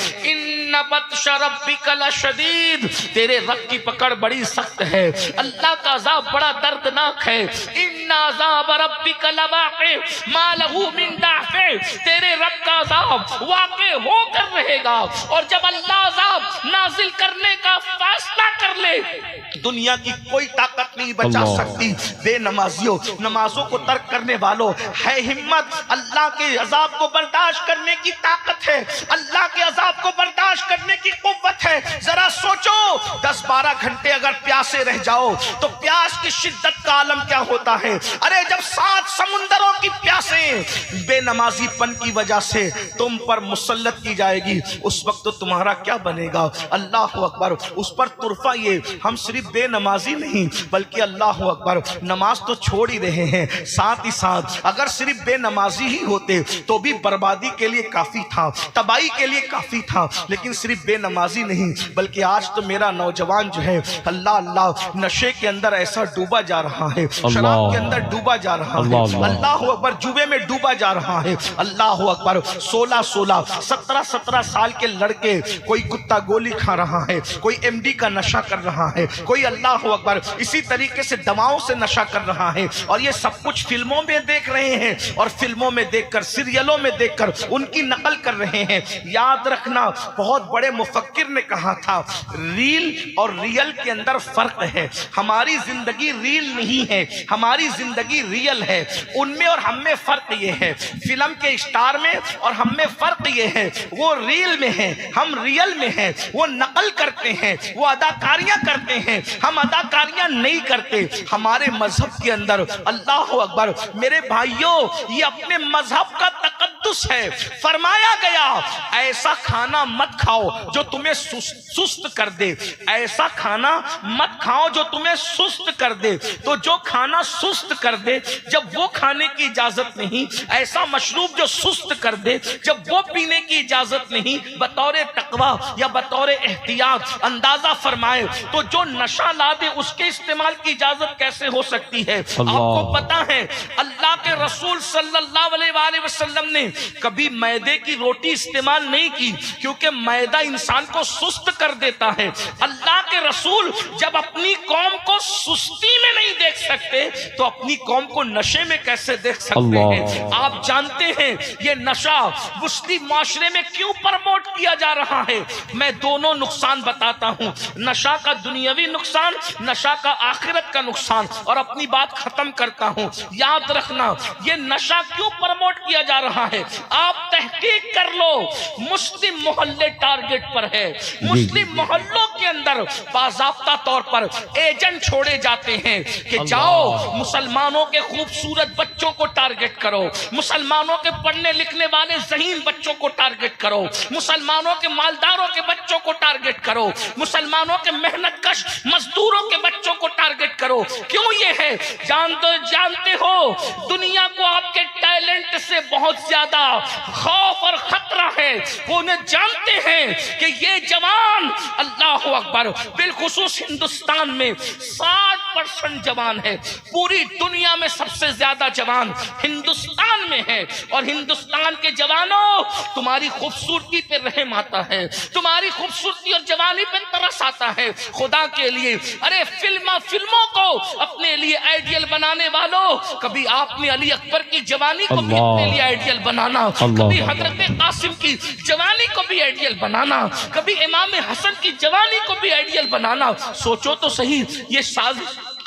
इन्ना बत्श रब्बिका लशदीद, तेरे रब की पकड़ बड़ी सख्त है, अल्लाह का अज़ाब बड़ा दर्दनाक है। इन्ना अज़ाब रब्बिका लवाक़ि मा लहू मिन दाफ़े, तेरे रब का अज़ाब वाक़े होकर रहेगा। और जब अल्लाह अज़ाब नाजिल करने का फैसला कर ले, दुनिया की कोई ताकत नहीं बचा सकती। बेनमाजियों, नमाजों को तर्क करने वालों, है हिम्मत, अल्लाह के अज़ाब को बर्दाश्त करने की ताकत है, अल्लाह के अज़ाब को बर्दाश्त करने की कुव्वत है। जरा सोचो, 10-12 घंटे अगर प्यासे रह जाओ तो प्यास की शिद्दत का आलम क्या होता है। अरे जब 7 समुंदरों की प्यासें बेनमाजीपन की वजह से तुम पर मुसल्लत की जाएगी, उस वक्त तो तुम्हारा क्या बनेगा। अल्लाह अकबर। उस पर तुरफा ये, हम सिर्फ बेनमाजी नहीं बल्कि अल्लाह अकबर नमाज तो छोड़ ही रहे हैं, साथ ही साथ अगर सिर्फ बेनमाजी ही होते तो भी बर्बादी के लिए काफी था, तबाही के लिए काफी था। लेकिन सिर्फ बेनमाजी नहीं बल्कि आज तो मेरा नौजवान जो है अल्लाह अल्लाह नशे के अंदर ऐसा डूबा जा रहा है, शराब के अंदर डूबा जा रहा है, अल्लाह अकबर जुए में डूबा जा रहा है। अल्लाह अकबर 16-16, 17-17 साल के लड़के, कोई कुत्ता गोली खा रहा है, कोई एमडी का नशा कर रहा है, कोई अल्लाह अकबर इसी तरीके से दवाओं से नशा कर रहा है। और ये सब कुछ फिल्मों में देख रहे हैं और फिल्मों में देखकर, सीरियलों में देखकर उनकी नकल कर रहे हैं। याद रखना, बहुत बड़े मुफक्किर ने कहा था, रील और रियल के अंदर फर्क है। हमारी जिंदगी रील नहीं है, हमारी जिंदगी रियल है। उनमें और हम में फर्क ये है, फिल्म के स्टार में और हम में फर्क ये है, वो रील में है, हम रियल में है। वो नकल करते हैं, वो अदाकारियां करते हैं, हम अदाकारियां नहीं करते। हमारे मजहब के अंदर अल्लाह अकबर, मेरे भाइयों, ये अपने मजहब का तकद्दुस है। फरमाया गया, ऐसा खाना मत खाओ जो तुम्हें सुस्त कर दे, ऐसा खाना मत खाओ जो तुम्हें सुस्त कर दे। तो जो खाना सुस्त कर दे, जब वो खाने की इजाजत नहीं, ऐसा मशरूब जो सुस्त कर दे, जब वो पीने की इजाजत नहीं, बतौर तकवा या बतौर एहतियात अंदाजा फरमाए, तो जो नशा ला दे उसके इस्तेमाल की इजाजत कैसे हो सकती है। आपको पता है अल्लाह के रसूल सल्लल्लाहु अलैहि वसल्लम ने कभी मैदे की रोटी इस्तेमाल नहीं की, क्योंकि मैदा इंसान को सुस्त कर देता है। अल्लाह के रसूल जब अपनी कौम को सुस्ती में नहीं देख सकते तो अपनी कौम को नशे में कैसे देख सकते हैं। आप जानते हैं ये नशा मुस्लिम माशरे में क्यों प्रमोट किया जा रहा है। मैं दोनों नुकसान बताता हूं, नशा का दुनियावी नुकसान, नशा का आखिरत का नुकसान, और अपनी बात खत्म करता हूं। याद रखना, ये नशा क्यों प्रमोट किया जा रहा है। आप तहकीक कर लो, मुस्लिम मोहल्ले टारगेट पर है। मुस्लिम मोहल्लों के अंदर बाज़ाब्ता तौर पर एजेंट छोड़े जाते हैं कि जाओ मुसलमानों के खूबसूरत बच्चों को टारगेट करो, मुसलमानों के पढ़ने लिखने वाले ज़हीन बच्चों को टारगेट करो, मुसलमानों के मालदारों के बच्चों को टारगेट करो, मुसलमानों के मेहनतकश मजदूरों के बच्चों को टारगेट करो। क्यों ये है जानते हो, दुनिया को आपके टैलेंट से बहुत ज्यादा खौफ और खतरा है। वो उन्हें जानते हैं कि ये जवान, अल्लाह अकबर, बिलखुसूस हिंदुस्तान में 60% जवान है। पूरी दुनिया में सबसे ज्यादा जवान हिंदुस्तान में है। और हिंदुस्तान के जवानों, तुम्हारी खूबसूरती पे रहम आता है, तुम्हारी खूबसूरती और जवानी पे तरस आता है। खुदा के लिए, अरे फिल्मों को अपने लिए आइडियल बनाने वालों, कभी आपने अली अकबर की जवानी को भी अपने लिए आइडियल बनाना, कभी हजरत कासिम की जवानी को भी आइडियल बनाना, कभी इमाम हसन की जवानी को भी आइडियल बनाना। सोचो तो सही,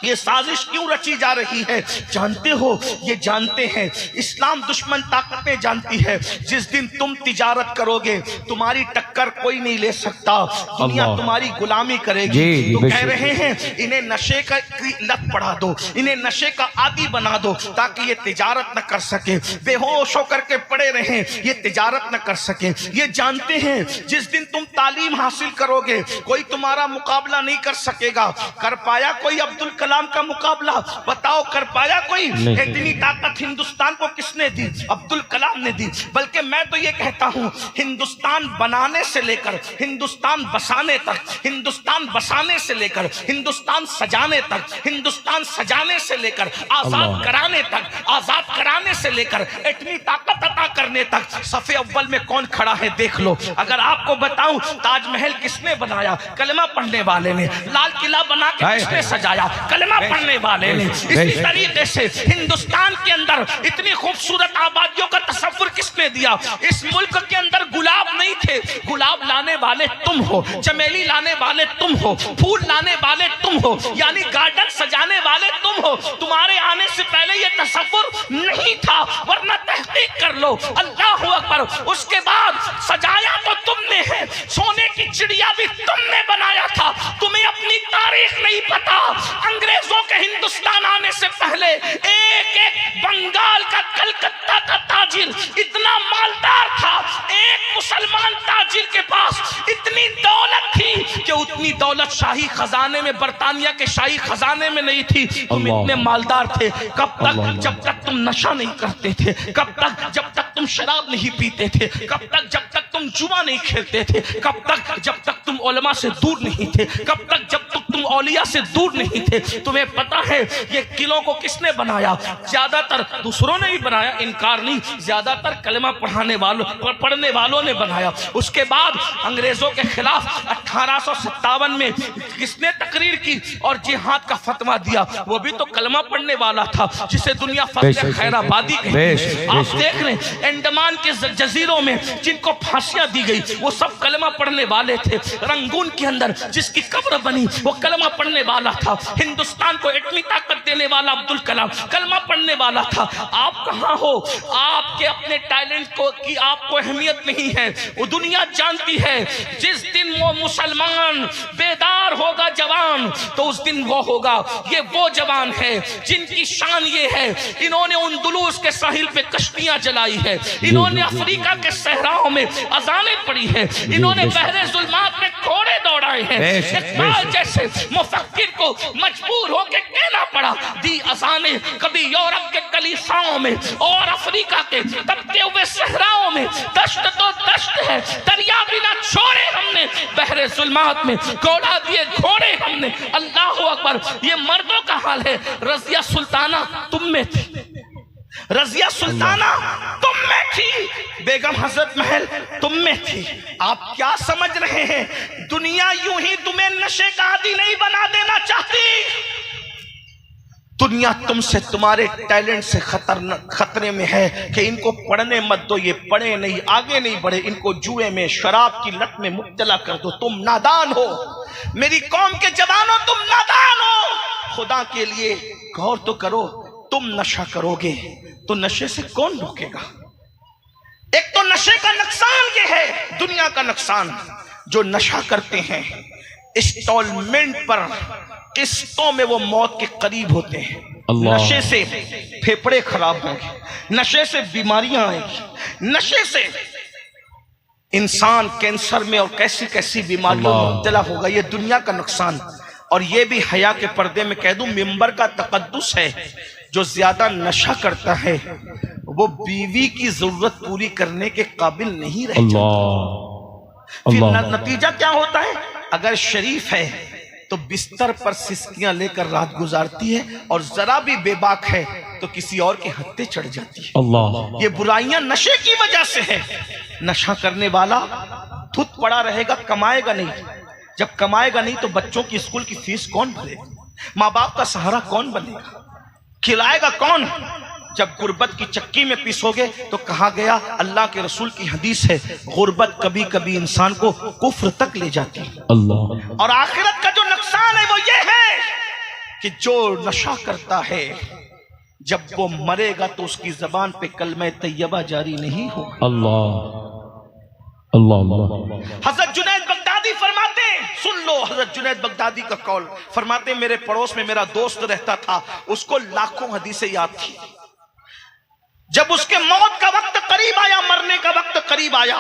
ये साजिश क्यों रची जा रही है। जानते हो, ये जानते हैं, इस्लाम दुश्मन ताकतें जानती है, जिस दिन तुम तिजारत करोगे तुम्हारी टक्कर कोई नहीं ले सकता, दुनिया तुम्हारी गुलामी करेगी। तो कह रहे हैं इन्हें नशे का लत पढ़ा दो, इन्हें नशे का आदी बना दो, ताकि ये तिजारत न कर सके, बेहोश होकर के पड़े रहें, ये तिजारत न कर सके। ये जानते हैं जिस दिन तुम तालीम हासिल करोगे कोई तुम्हारा मुकाबला नहीं कर सकेगा। कर पाया कोई अब्दुल कलाम कलाम का मुकाबला बताओ कर पाया कोई? नहीं। इतनी ताकत हिंदुस्तान को किसने दी? अब्दुल कलाम ने दी। बल्कि मैं तो ये कहता हूँ हिंदुस्तान बनाने से लेकर हिंदुस्तान बसाने तक, हिंदुस्तान बसाने से लेकर हिंदुस्तान सजाने तक, हिंदुस्तान सजाने से लेकर आजाद कराने तक, आजाद कराने से लेकर इतनी ताकत अता करने तक सफे अव्वल में कौन खड़ा है देख लो। अगर आपको बताऊं ताजमहल किसने बनाया? कलमा पढ़ने वाले ने। लाल किला बना के किसने सजाया? कलमा पढ़ने वाले ने। इसी तरीके से हिंदुस्तान के अंदर इतनी खूबसूरत आबादियों का तस्वीर किसने दिया? इस मुल्क के अंदर गुलाब नहीं थे, गुलाब लाने वाले तुम हो, चमेली लाने वाले तुम हो, फूल लाने वाले तुम हो, यानी गार्डन सजाने वाले तुम हो। तुम्हारे आने से पहले ये तस्वीर नहीं था, वरना तहकीक कर लो। अल्लाह अकबर। उसके बाद सजाया तो तुमने है, सोने की चिड़िया भी तुमने बनाया था। तुम्हें अपनी तारीख नहीं पता। अंग्रेजों के हिंदुस्तान आने से पहले एक एक बंगाल का, कलकत्ता का ताजिर इतना मालदार था, एक मुसलमान ताजिर के पास इतनी दौलत थी कि उतनी दौलत शाही खजाने में, बरतानिया के शाही खजाने में नहीं थी। तुम इतने मालदार थे कब तक? जब तक तुम नशा नहीं करते थे। कब तक? जब तक तुम शराब नहीं पीते थे। कब तक? जब तक तुम जुआ नहीं खेलते थे। कब तक? जब तक तुम उलमा से दूर नहीं थे। कब तक? जब तक तुम औलिया से दूर नहीं थे। तुम्हें पता है ये किलों को किसने बनाया? ज्यादातर दूसरों ने ही बनाया, इनकार नहीं, ज्यादातर कलमा पढ़ने वालों ने बनाया। उसके बाद अंग्रेजों के खिलाफ 1857 में किसने तकरीर की और जिहाद का फतवा दिया? वो भी तो कलमा पढ़ने वाला था, जिसे दुनिया फतेह खैराबादी कहती है। आप देख रहे हैं अंडमान के जजीरों में जिनको फांसियां दी गई वो सब कलमा पढ़ने वाले थे। रंगून के अंदर जिसकी कब्र बनी वो कलमा पढ़ने वाला था। हिंदुस्तान को इतनी ताकत देने वाला अब्दुल कलाम कलमा पढ़ने वाला था। आप कहां हो? आपके अपने टैलेंट को की आपको अहमियत नहीं है, वो दुनिया जानती है। जिस दिन वो मुसलमान बेदार होगा जवान, तो उस दिन वो होगा, ये वो जवान है जिनकी शान ये है इन्होंने उंदुलूस के साहिल पे कश्तियां जलाई है, इन्होंने अफ्रीका के सहराओं में अजानें पड़ी है, इन्होंने बहरे जुल्मात में घोड़े दौड़ाए हैं। इकबाल जैसे मुफक्किर को मजबूर होकर कहना पड़ा दी अजानें कभी यूरोप के कलीसाओं में और अफ्रीका के तपते हुए सहराओं में। दश्त तो दश्त है, दरिया भी ना छोड़े हमने, बहरे जुल्मात में घोड़ा दिए घोड़े हमने। अल्लाह अकबर। ये मर्दों का हाल है। रजिया सुल्ताना तुम में थी, रजिया सुल्ताना तुम में थी, बेगम हजरत महल तुम में थी। आप क्या समझ रहे हैं? दुनिया यूं ही तुम्हें नशे का आदी नहीं बना देना चाहती। दुनिया तुमसे, तुम्हारे टैलेंट से खतरे में है कि इनको पढ़ने मत दो, ये पढ़े नहीं, आगे नहीं बढ़े, इनको जुए में, शराब की लत में मुब्तला कर दो। तुम नादान हो, मेरी कौम के जवानों, तुम नादान हो। खुदा के लिए गौर तो करो। तुम नशा करोगे तो नशे से कौन रोकेगा? एक तो नशे का नुकसान ये है, दुनिया का नुकसान, जो नशा करते हैं इंस्टॉलमेंट पर, किस्तों में वो मौत के करीब होते हैं। नशे से फेफड़े खराब होंगे, नशे से बीमारियां आएंगी, नशे से इंसान कैंसर में और कैसी कैसी बीमारियों में मुब्तला होगा। ये दुनिया का नुकसान। और ये भी हया के पर्दे में कह दूं, मिंबर का तकद्दुस है। जो ज्यादा नशा करता है वो बीवी की जरूरत पूरी करने के काबिल नहीं रहता। फिर नतीजा क्या होता है? अगर शरीफ है तो बिस्तर पर सिसकियां लेकर रात गुजारती है, और जरा भी बेबाक है तो किसी और के हत्थे चढ़ जाती है। अल्लाह। ये बुराइयां नशे की वजह से है। नशा करने वाला धुत पड़ा रहेगा, कमाएगा नहीं। जब कमाएगा नहीं तो बच्चों की स्कूल की फीस कौन भरेगा? माँ बाप का सहारा कौन बनेगा? खिलाएगा कौन? जब गुर्बत की चक्की में पीसोगे तो कहा गया, अल्लाह के रसूल की हदीस है, गुर्बत कभी कभी इंसान को कुफ्र तक ले जाती है। अल्लाह। और आखिरत का जो नुकसान है वो ये है कि जो नशा करता है जब वो मरेगा तो उसकी जबान पे कलमे तैयबा जारी नहीं होगा। अल्लाह अल्लाह। हजरत जुनैद बगदादी फरमाते, सुन लो हजरत जुनैद बगदादी का कौल, फरमाते मेरे पड़ोस में मेरा दोस्त रहता था, उसको लाखों हदीसें याद थी। जब उसके मौत का वक्त करीब आया, मरने का वक्त करीब आया,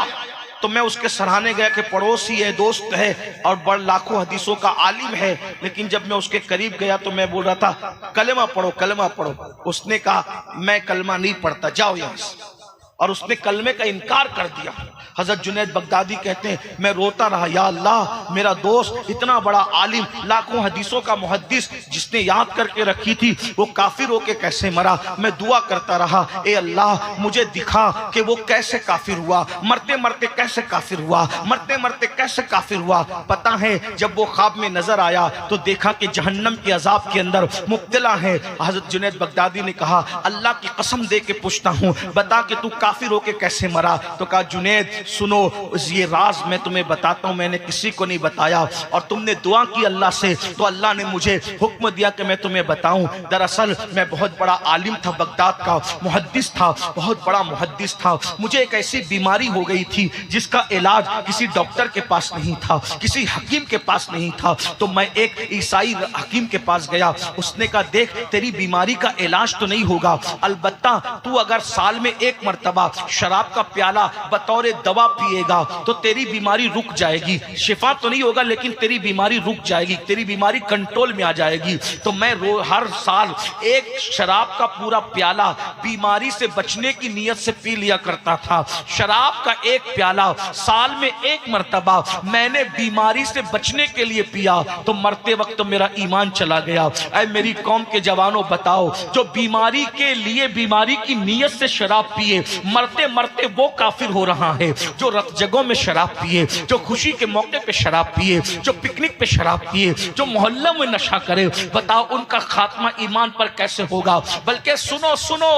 तो मैं उसके सराहने गया कि पड़ोसी है, दोस्त है और बड़ लाखों हदीसों का आलिम है। लेकिन जब मैं उसके करीब गया तो मैं बोल रहा था कलमा पढ़ो, कलमा पढ़ो। उसने कहा मैं कलमा नहीं पढ़ता, जाओ यहां से। और उसने कलमे का इनकार कर दिया। हजरत जुनैद बगदादी कहते हैं मैं रोता रहा, या अल्लाह मेरा दोस्त इतना बड़ा आलिम, लाखों हदीसों का मुहद्दिस, जिसने याद करके रखी थी, वो काफिर होके कैसे मरा। मैं दुआ करता रहा, ए अल्लाह मुझे दिखा कि वो कैसे काफिर हुआ, मरते मरते कैसे काफिर हुआ, मरते मरते कैसे काफिर हुआ। पता है जब वो ख्वाब में नजर आया तो देखा कि जहन्नम के अजाब के अंदर मुब्तला है। हजरत जुनैद बगदादी ने कहा अल्लाह की कसम दे के पूछता हूँ, बता कि तू काफिर होके कैसे मरा। तो कहा जुनैद सुनो, ये राज मैं तुम्हें बताता हूं, मैंने किसी को नहीं बताया। और तुमने दुआ की अल्लाह से तो अल्लाह ने मुझे हुक्म दिया कि मैं तुम्हें बताऊं। दरअसल मैं बहुत बड़ा आलिम था, बगदाद का मुहद्दिस था, बहुत बड़ा मुहद्दिस था। मुझे एक ऐसी बीमारी हो गई थी जिसका इलाज किसी डॉक्टर के पास नहीं था, किसी हकीम के पास नहीं था। तो मैं एक ईसाई हकीम के पास गया। उसने कहा देख तेरी बीमारी का इलाज तो नहीं होगा, अलबत्ता तू अगर साल में एक मर्तबा शराब का प्याला बतौर दवा पिएगा तो तेरी बीमारी रुक जाएगी। शिफा तो नहीं होगा लेकिन तेरी बीमारी रुक जाएगी, तेरी बीमारी कंट्रोल में आ जाएगी। तो मैं हर साल एक शराब का पूरा प्याला बीमारी से बचने की नीयत से पी लिया करता था। शराब का एक प्याला साल में एक मर्तबा मैंने बीमारी से बचने के लिए पिया तो मरते वक्त तो मेरा ईमान चला गया। ऐ मेरी कौम के जवानों बताओ, जो बीमारी के लिए बीमारी की नीयत से शराब पिए मरते मरते वो काफिर हो रहा है। जो रत जगहों में शराब पिए, जो खुशी के मौके पे शराब पिए, जो पिकनिक पे शराब पिए, जो मोहल्लों में नशा करे, बताओ उनका खात्मा ईमान पर कैसे होगा। बल्कि सुनो सुनो,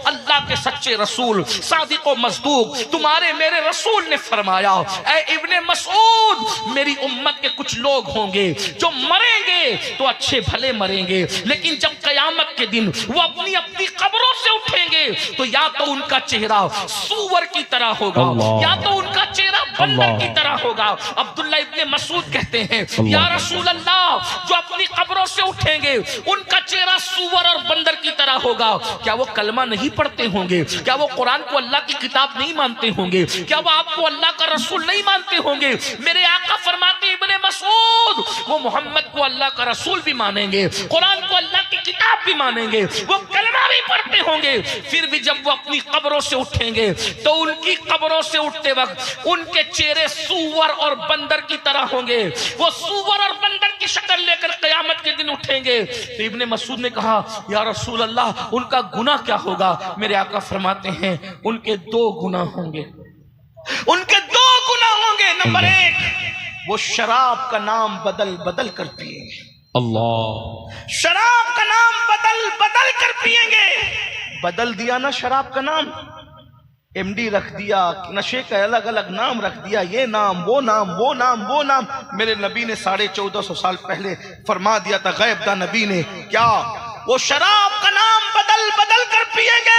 अल्लाह के सच्चे रसूल सादिक व मसदूक तुम्हारे मेरे रसूल ने फरमाया, ऐ इब्ने मसूद मेरी उम्मत के कुछ लोग होंगे जो मरेंगे तो अच्छे भले मरेंगे, लेकिन जब कयामत के दिन वो अपनी अपनी कब्रों से उठेंगे तो या तो उनका चेहरा सूअर की तरह होगा या तो उनका चेहरा बंदर की तरह होगा। अब्दुल्ला इब्ने मसूद कहते हैं या रसूल अल्लाह, जो अपनी कब्रों से उठेंगे उनका चेहरा सूअर और बंदर की तरह होगा। क्या वो कलमा नहीं पढ़ते होंगे? क्या वो कुरान को अल्लाह की किताब नहीं मानते होंगे? क्या वो आपको अल्लाह का रसूल नहीं मानते होंगे? मेरे आका फरमाते इब्ने मसूद वो मोहम्मद को अल्लाह का रसूल भी मानेंगे, कुरान को अल्लाह की किताब भी मानेंगे, वो कलमा भी पढ़ते होंगे। फिर भी जब वो अपनी कब्रों से उठेंगे तो उनकी कब्रों से उठते वक्त उनके चेहरे सूअर और बंदर की तरह होंगे। वो सूअर और बंदर की शक्ल लेकर कयामत के दिन उठेंगे। तो इब्ने मसूद ने कहा या रसूल अल्लाह उनका गुनाह क्या होगा? मेरे आका फरमाते हैं उनके दो गुनाह होंगे, उनके दो गुनाह होंगे। नंबर एक, वो शराब का नाम बदल बदल कर पिएंगे। अल्लाह, शराब का नाम बदल बदल कर पिएंगे। बदल दिया ना शराब का नाम, एमडी रख दिया, नशे का अलग अलग नाम रख दिया, ये नाम वो नाम वो नाम वो नाम। मेरे नबी ने 1450 साल पहले फरमा दिया था, गैबदा नबी ने, क्या वो शराब का नाम बदल बदल कर पिएंगे।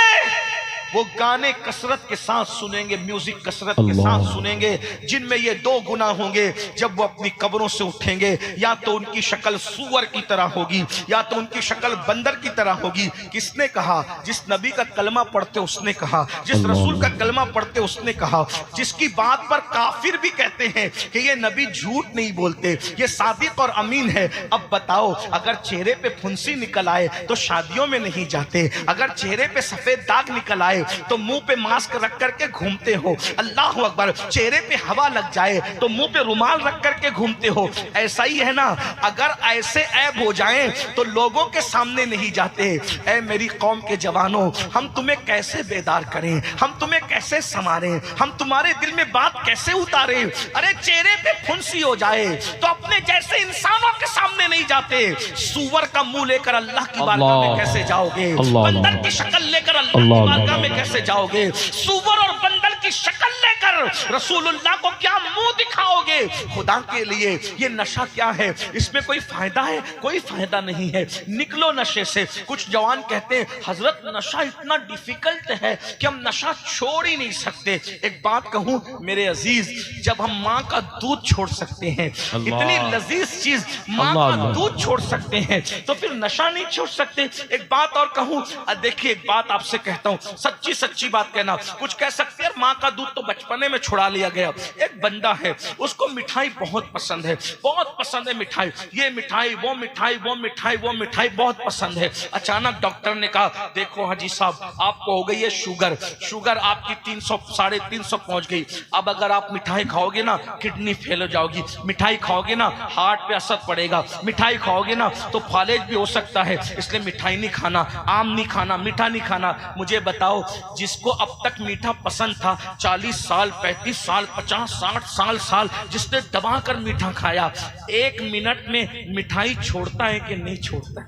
वो गाने कसरत के साथ सुनेंगे, म्यूजिक कसरत के साथ सुनेंगे, जिनमें ये दो गुनाह होंगे। जब वो अपनी कब्रों से उठेंगे या तो उनकी शक्ल सूअर की तरह होगी या तो उनकी शक्ल बंदर की तरह होगी। किसने कहा? जिस नबी का कलमा पढ़ते उसने कहा, जिस रसूल का कलमा पढ़ते उसने कहा, जिसकी बात पर काफिर भी कहते हैं कि ये नबी झूठ नहीं बोलते, ये सादिक और अमीन है। अब बताओ, अगर चेहरे पे फुंसी निकल आए तो शादियों में नहीं जाते, अगर चेहरे पे सफेद दाग निकल आए तो मुंह पे मास्क रख करके घूमते हो। अल्लाह अकबर, चेहरे पे हवा लग जाए तो मुंह पे रुमाल रख करके घूमते हो। ऐसा ही है ना, अगर ऐसे ऐब हो जाएं तो लोगों के सामने नहीं जाते। ऐ मेरी कौम के जवानों, हम तुम्हें कैसे बेदार करें, हम तुम्हें कैसे संवारें, हम तुम्हारे दिल में बात कैसे उतारें। अरे चेहरे पे फुंसी हो जाए तो अपने जैसे इंसानों के सामने नहीं जाते। सूअर का मुंह लेकर अल्लाह की बारगाह में कैसे जाओगे? बंदर की शक्ल लेकर अल्लाह की बारगाह में कैसे जाओगे? सूअर और बंदर की शक्ल लेकर रसूलुल्लाह को क्या मुंह दिखाओगे? खुदा के लिए ये नशा क्या है? इसमें कोई फायदा है? कोई फायदा नहीं है। निकलो नशे से। कुछ जवान कहते हैं हजरत नशा इतना डिफिकल्ट है कि हम नशा छोड़ ही नहीं सकते। एक बात कहूं मेरे अजीज, जब हम माँ का दूध छोड़ सकते हैं, इतनी लजीज चीज माँ का दूध छोड़ सकते हैं, तो फिर नशा नहीं छोड़ सकते। एक बात और कहूं, देखिए एक बात आपसे कहता हूं, सच्ची सच्ची बात कहना। कुछ कह सकते हैं माँ का दूध तो बचपने में छुड़ा लिया गया। एक बंदा है, उसको मिठाई बहुत पसंद है, बहुत पसंद है मिठाई, ये मिठाई वो मिठाई वो मिठाई वो मिठाई बहुत पसंद है। अचानक डॉक्टर ने कहा देखो हाजी साहब, आपको हो गई है शुगर, शुगर आपकी 300 350 पहुंच गई। अब अगर आप मिठाई खाओगे ना किडनी फेल हो जाओगी, मिठाई खाओगे ना हार्ट पे असर पड़ेगा, मिठाई खाओगे ना तो फालेज भी हो सकता है, इसलिए मिठाई नहीं खाना, आम नहीं खाना, मीठा नहीं खाना। मुझे बताओ, जिसको अब तक मीठा पसंद था 40 साल 35 साल 50 60 साल जिसने दबा कर मीठा खाया, 1 मिनट में मिठाई छोड़ता है कि नहीं छोड़ता है?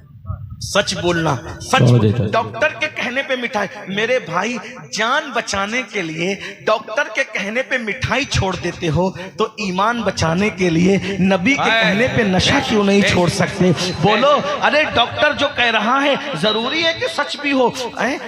सच बोलना, सच। डॉक्टर के कहने पे मिठाई, मेरे भाई जान बचाने के लिए डॉक्टर के कहने पे मिठाई छोड़ देते हो तो ईमान बचाने के लिए नबी के कहने पे नशा क्यों नहीं छोड़ सकते? बोलो, अरे डॉक्टर जो कह रहा है जरूरी है कि सच भी हो?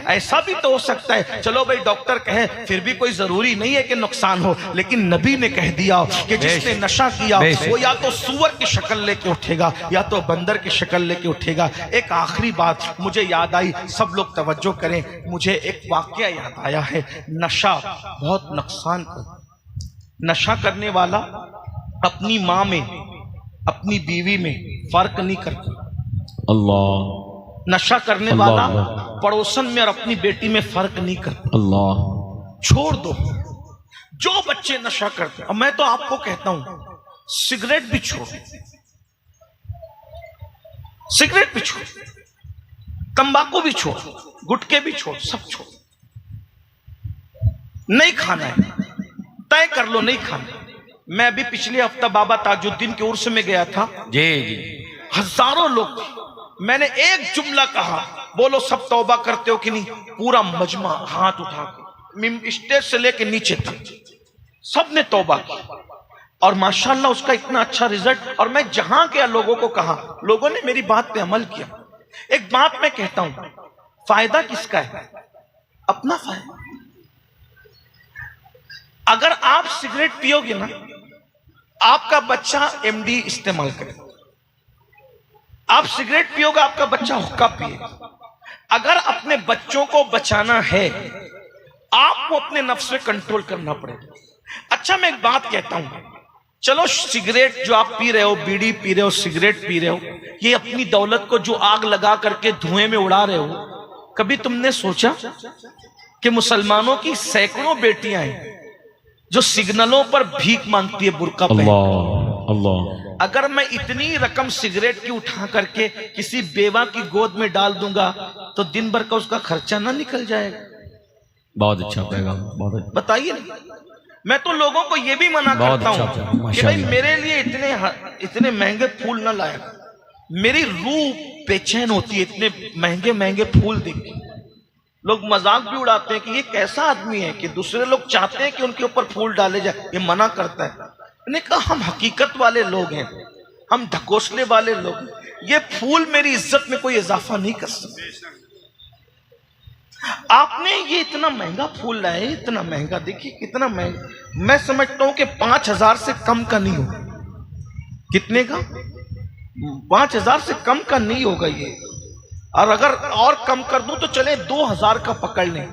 ऐसा भी तो हो सकता है, चलो भाई डॉक्टर कहे, फिर भी कोई जरूरी नहीं है कि नुकसान हो, लेकिन नबी ने कह दिया कि जिसने नशा किया वो या तो सूअर की शक्ल लेके उठेगा या तो बंदर की शक्ल लेके उठेगा। एक आखिरी बात मुझे याद आई, सब लोग तवज्जो करें, मुझे एक वाकया याद आया है। नशा बहुत नुकसान कर, नशा करने वाला अपनी माँ में अपनी बीवी में फर्क नहीं करता। अल्लाह। नशा करने वाला पड़ोसन में और अपनी बेटी में फर्क नहीं करता। अल्लाह। छोड़ दो जो बच्चे नशा करते। अब मैं तो आपको कहता हूं सिगरेट भी छोड़, सिगरेट भी छोड़, तंबाकू भी छोड़, गुटखे भी छोड़, सब छोड़। नहीं खाना है, तय कर लो नहीं खाना। मैं अभी पिछले हफ्ता बाबा ताजुद्दीन के उर्स में गया था। जी जी। हजारों लोग, मैंने एक जुमला कहा, बोलो सब तौबा करते हो कि नहीं? पूरा मजमा हाथ उठा के स्टेज से लेके नीचे तक सब ने तौबा की और माशाल्लाह उसका इतना अच्छा रिजल्ट। और मैं जहां गया लोगों को कहा, लोगों ने मेरी बात पे अमल किया। एक बात मैं कहता हूं, फायदा किसका है? अपना फायदा। अगर आप सिगरेट पियोगे ना, आपका बच्चा एमडी इस्तेमाल करे। आप सिगरेट पियोगे, आपका बच्चा हुक्का पिएगा। अगर अपने बच्चों को बचाना है, आपको अपने नफ्स पे कंट्रोल करना पड़ेगा। अच्छा, मैं एक बात कहता हूं, चलो सिगरेट जो आप पी रहे हो, बीड़ी पी रहे हो, सिगरेट पी रहे हो, ये अपनी दौलत को जो आग लगा करके धुएं में उड़ा रहे हो, कभी तुमने सोचा कि मुसलमानों की सैकड़ों बेटियां हैं जो सिग्नलों पर भीख मांगती है बुर्का पहन? अल्लाह। अगर मैं इतनी रकम सिगरेट की उठा करके किसी बेवा की गोद में डाल दूंगा तो दिन भर का उसका खर्चा ना निकल जाएगा? बहुत अच्छा पैगाम, बहुत अच्छा। बताइए ना। मैं तो लोगों को यह भी मना करता हूं कि भाई मेरे लिए इतने महंगे फूल ना लाया। मेरी रूह बेचैन होती है इतने महंगे महंगे फूल देख के। लोग मजाक भी उड़ाते हैं कि ये कैसा आदमी है कि दूसरे लोग चाहते हैं कि उनके ऊपर फूल डाले जाए, ये मना करता है। मैंने कहा हम हकीकत वाले लोग हैं, हम ढकोसले वाले लोग हैं। ये फूल मेरी इज्जत में कोई इजाफा नहीं कर सकते। आपने ये इतना महंगा फूल लाए, इतना महंगा, देखिए कितना महंगा। मैं समझता हूं कि 5000 से कम का नहीं होगा। कितने का? 5000 से कम का नहीं होगा ये। और अगर और कम कर दूं तो चले 2000 का पकड़ लें।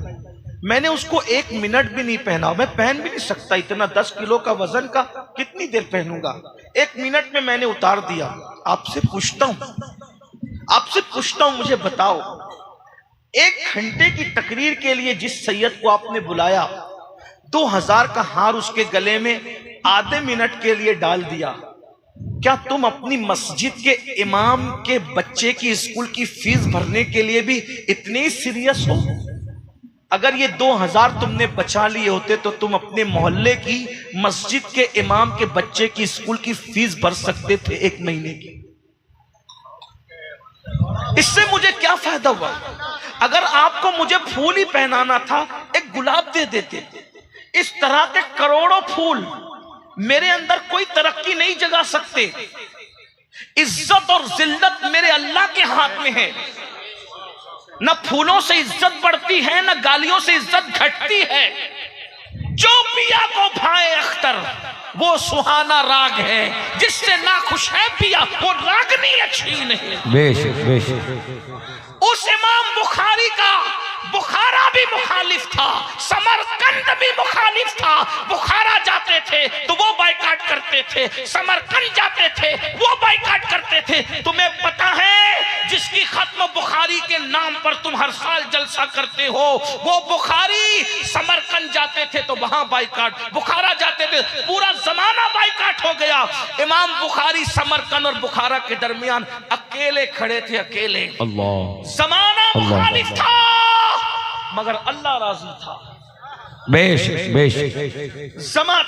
मैंने उसको 1 मिनट भी नहीं पहना, मैं पहन भी नहीं सकता इतना। 10 किलो का वजन का कितनी देर पहनूंगा? 1 मिनट में मैंने उतार दिया। आपसे पूछता हूं मुझे बताओ, 1 घंटे की तकरीर के लिए जिस सैयद को आपने बुलाया, 2000 का हार उसके गले में आधे मिनट के लिए डाल दिया, क्या तुम अपनी मस्जिद के इमाम के बच्चे की स्कूल की फीस भरने के लिए भी इतने सीरियस हो? अगर ये 2000 तुमने बचा लिए होते तो तुम अपने मोहल्ले की मस्जिद के इमाम के बच्चे की स्कूल की फीस भर सकते थे 1 महीने की। इससे मुझे क्या फायदा हुआ? अगर आपको मुझे फूल ही पहनाना था, एक गुलाब दे देते। इस तरह के करोड़ों फूल मेरे अंदर कोई तरक्की नहीं जगा सकते। इज्जत और जिल्लत मेरे अल्लाह के हाथ में है। न फूलों से इज्जत बढ़ती है, न गालियों से इज्जत घटती है। जो पिया को भाए अख्तर वो सुहाना राग है, जिससे ना खुश है पिया वो रागनी अच्छी नहीं। बेशक बेशक। उस इमाम बुखारी का बुखारा भी मुखालिफ था, समरकंद भी मुखालिफ था। बुखारा जाते थे तो वो बाइकाट करते थे, समरकंद जाते थे वो बाइकाट करते थे। तुम्हें पता है जिसकी खत्म बुखारी के नाम पर तुम हर साल जलसा करते हो, वो बुखारी समरकंद जाते थे तो वहां बाइकाट, बुखारा जाते थे पूरा जमाना बाइकाट हो गया। इमाम बुखारी समरकंद और बुखारा के दरमियान अकेले खड़े थे, अकेले। अल्लाह, जमाना मुखालिफ था मगर अल्लाह राजी था। बेश बेश,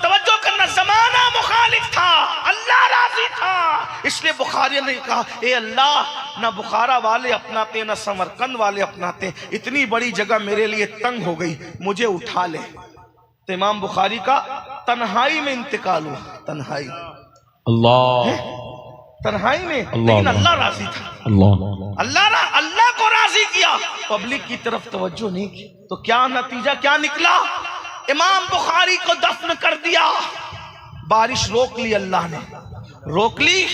तवज्जो करना, जमाना मुखालिफ था, अल्लाह राजी था। इसलिए बुखारी ने कहा, ए अल्लाह, ना बुखारा वाले अपनाते ना समरकंद वाले अपनाते, इतनी बड़ी जगह मेरे लिए तंग हो गई, मुझे उठा ले। तो इमाम बुखारी का तन्हाई में इंतकाल हुआ, तन्हाई, अल्लाह, तन्हाई में, लेकिन अल्लाह राजी था। अल्लाह को राजी किया, पब्लिक की तरफ तवज्जो नहीं की। तो क्या नतीजा क्या निकला? इमाम बुखारी को दफन कर दिया। बारिश रोक ली, अल्लाह ने रोक ली।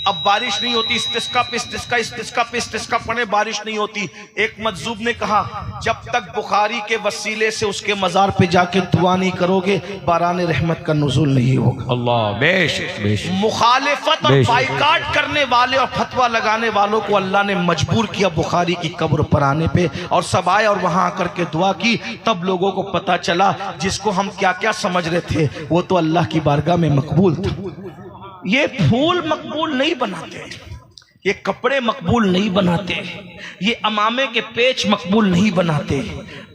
अब बारिश नहीं होती, इस्तिस्का पे इस्तिस्का, इस्तिस्का पे इस्तिस्का पड़े, बारिश नहीं होती। एक मजजूब ने कहा, जब तक बुखारी के वसीले से उसके मजार पे जाके दुआ नहीं करोगे, बारान रहमत का नुज़ूल नहीं होगा। अल्लाह, बेश बेश। मुखालिफत और बाइकाट करने वाले और फतवा लगाने वालों को अल्लाह ने मजबूर किया बुखारी की कब्र पर आने पे, और सब आए और वहां आकर के दुआ की। तब लोगों को पता चला जिसको हम क्या क्या समझ रहे थे वो तो अल्लाह की बारगाह में मकबूल था। ये फूल मकबूल नहीं बनाते, ये कपड़े मकबूल नहीं बनाते, ये अमामे के पेच मकबूल नहीं बनाते।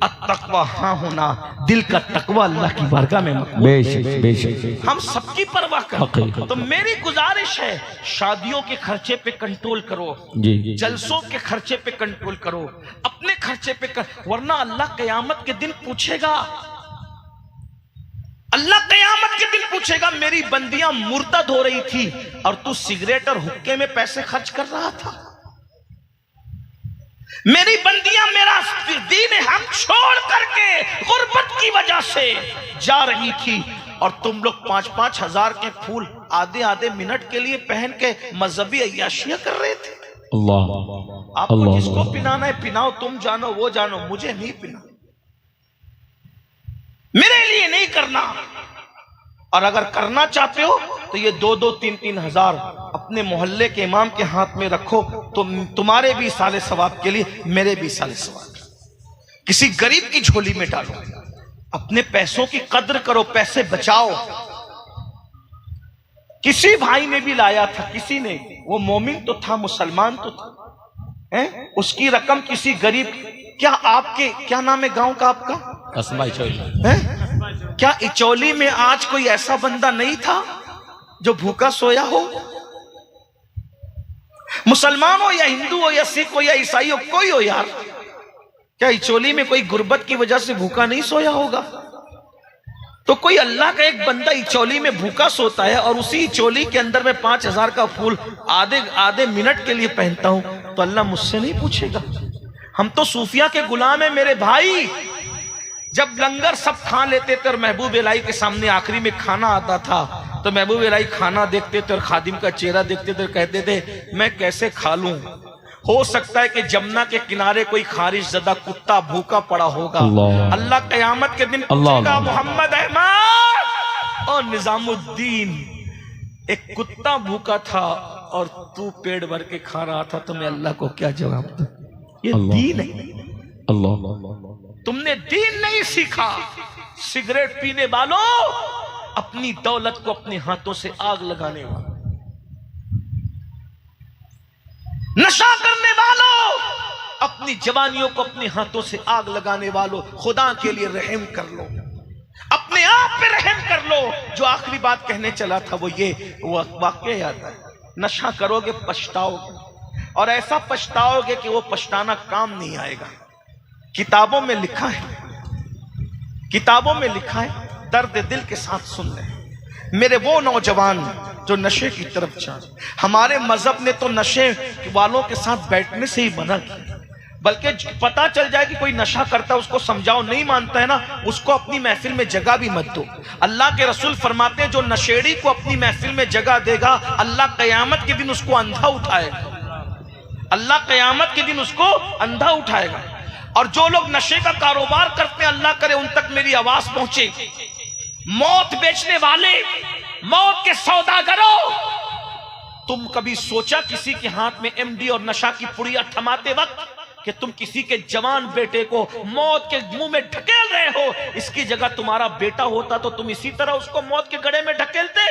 अत्तक़वा हाँ होना, दिल का तकवा अल्लाह की बारगाह में मकबूल। बेशक बेशक, हम सबकी परवाह करें। तो मेरी गुजारिश है, शादियों के खर्चे पे कंट्रोल करो, जी, जलसों के खर्चे पे कंट्रोल करो, अपने खर्चे पे वरना अल्लाह क़यामत के दिन पूछेगा। अल्लाह क़यामत के दिन पूछेगा, मेरी बंदियां मुर्तद हो रही थी और तू सिगरेट और हुक्के में पैसे खर्च कर रहा था। मेरी बंदियां मेरा दीन हम छोड़ करके गुर्बत की वजह से जा रही थी और तुम लोग 5-5 हजार के फूल आधे आधे मिनट के लिए पहन के मजहबी अय्याशियां कर रहे थे। अल्लाह, आपको जिसको पिनाना है पिनाओ, तुम जानो वो जानो, मुझे नहीं पिना, मेरे लिए नहीं करना। और अगर करना चाहते हो तो ये 2-2, 3-3 हजार अपने मोहल्ले के इमाम के हाथ में रखो, तो तुम्हारे भी साले सवाब के लिए, मेरे भी साले सवाब। किसी गरीब की झोली में डालो, अपने पैसों की कद्र करो, पैसे बचाओ। किसी भाई ने भी लाया था, किसी ने, वो मोमिन तो था, मुसलमान तो था, उसकी रकम किसी गरीब, क्या आपके क्या नाम है गांव का आपका? असमा इचौली। क्या इचौली में आज कोई ऐसा बंदा नहीं था जो भूखा सोया हो? मुसलमान हो या हिंदू हो या सिख हो या ईसाई हो, कोई हो यार, क्या इचौली में कोई गुर्बत की वजह से भूखा नहीं सोया होगा? तो कोई अल्लाह का एक बंदा इचौली में भूखा सोता है और उसी इचौली के अंदर में 5,000 का फूल आधे आधे मिनट के लिए पहनता हूं, तो अल्लाह मुझसे नहीं पूछेगा। हम तो सूफिया के गुलाम है मेरे भाई। जब लंगर सब खा लेते थे और महबूब इलाही के सामने आखिरी में खाना आता था, तो महबूब इलाही खाना देखते थे और खादिम का चेहरा देखते थे, कहते थे मैं कैसे खा लूं, हो सकता है कि जमुना के किनारे कोई खारिश ज़दा कुत्ता भूखा पड़ा होगा। अल्लाह क़यामत के दिन पूछेगा, मोहम्मद अहमद और निजामुद्दीन, एक कुत्ता भूखा था और तू पेट भर के खा रहा था, तो मैं अल्लाह को क्या जवाब दूं? ये दीन है। अल्लाह, तुमने दीन नहीं सीखा। सिगरेट पीने वालों, अपनी दौलत को अपने हाथों से आग लगाने वालों, नशा करने वालों, अपनी जवानियों को अपने हाथों से आग लगाने वालों, खुदा के लिए रहम कर लो, अपने आप पे रहम कर लो। जो आखिरी बात कहने चला था वो ये, वो वाकया याद है, नशा करोगे पछताओगे, और ऐसा पछताओगे कि वो पछताना काम नहीं आएगा। किताबों में लिखा है, किताबों में लिखा है, दर्द दिल के साथ सुन ले मेरे वो नौजवान जो नशे की तरफ जाए। हमारे मजहब ने तो नशे वालों के साथ बैठने से ही मना किया, बल्कि पता चल जाए कि कोई नशा करता है उसको समझाओ, नहीं मानता है ना, उसको अपनी महफिल में जगह भी मत दो। अल्लाह के रसूल फरमाते हैं, जो नशेड़ी को अपनी महफिल में जगह देगा, अल्लाह क़यामत के दिन उसको अंधा उठाएगा, अल्लाह क़यामत के दिन उसको अंधा उठाएगा। और जो लोग नशे का कारोबार करते हैं, अल्लाह करे उन तक मेरी आवाज पहुंचे। मौत बेचने वाले, मौत के सौदागरों, तुम कभी सोचा किसी के हाथ में एमडी और नशा की पुड़िया थमाते वक्त कि तुम किसी के जवान बेटे को मौत के मुंह में ढकेल रहे हो? इसकी जगह तुम्हारा बेटा होता तो तुम इसी तरह उसको मौत के गड़े में ढकेलते?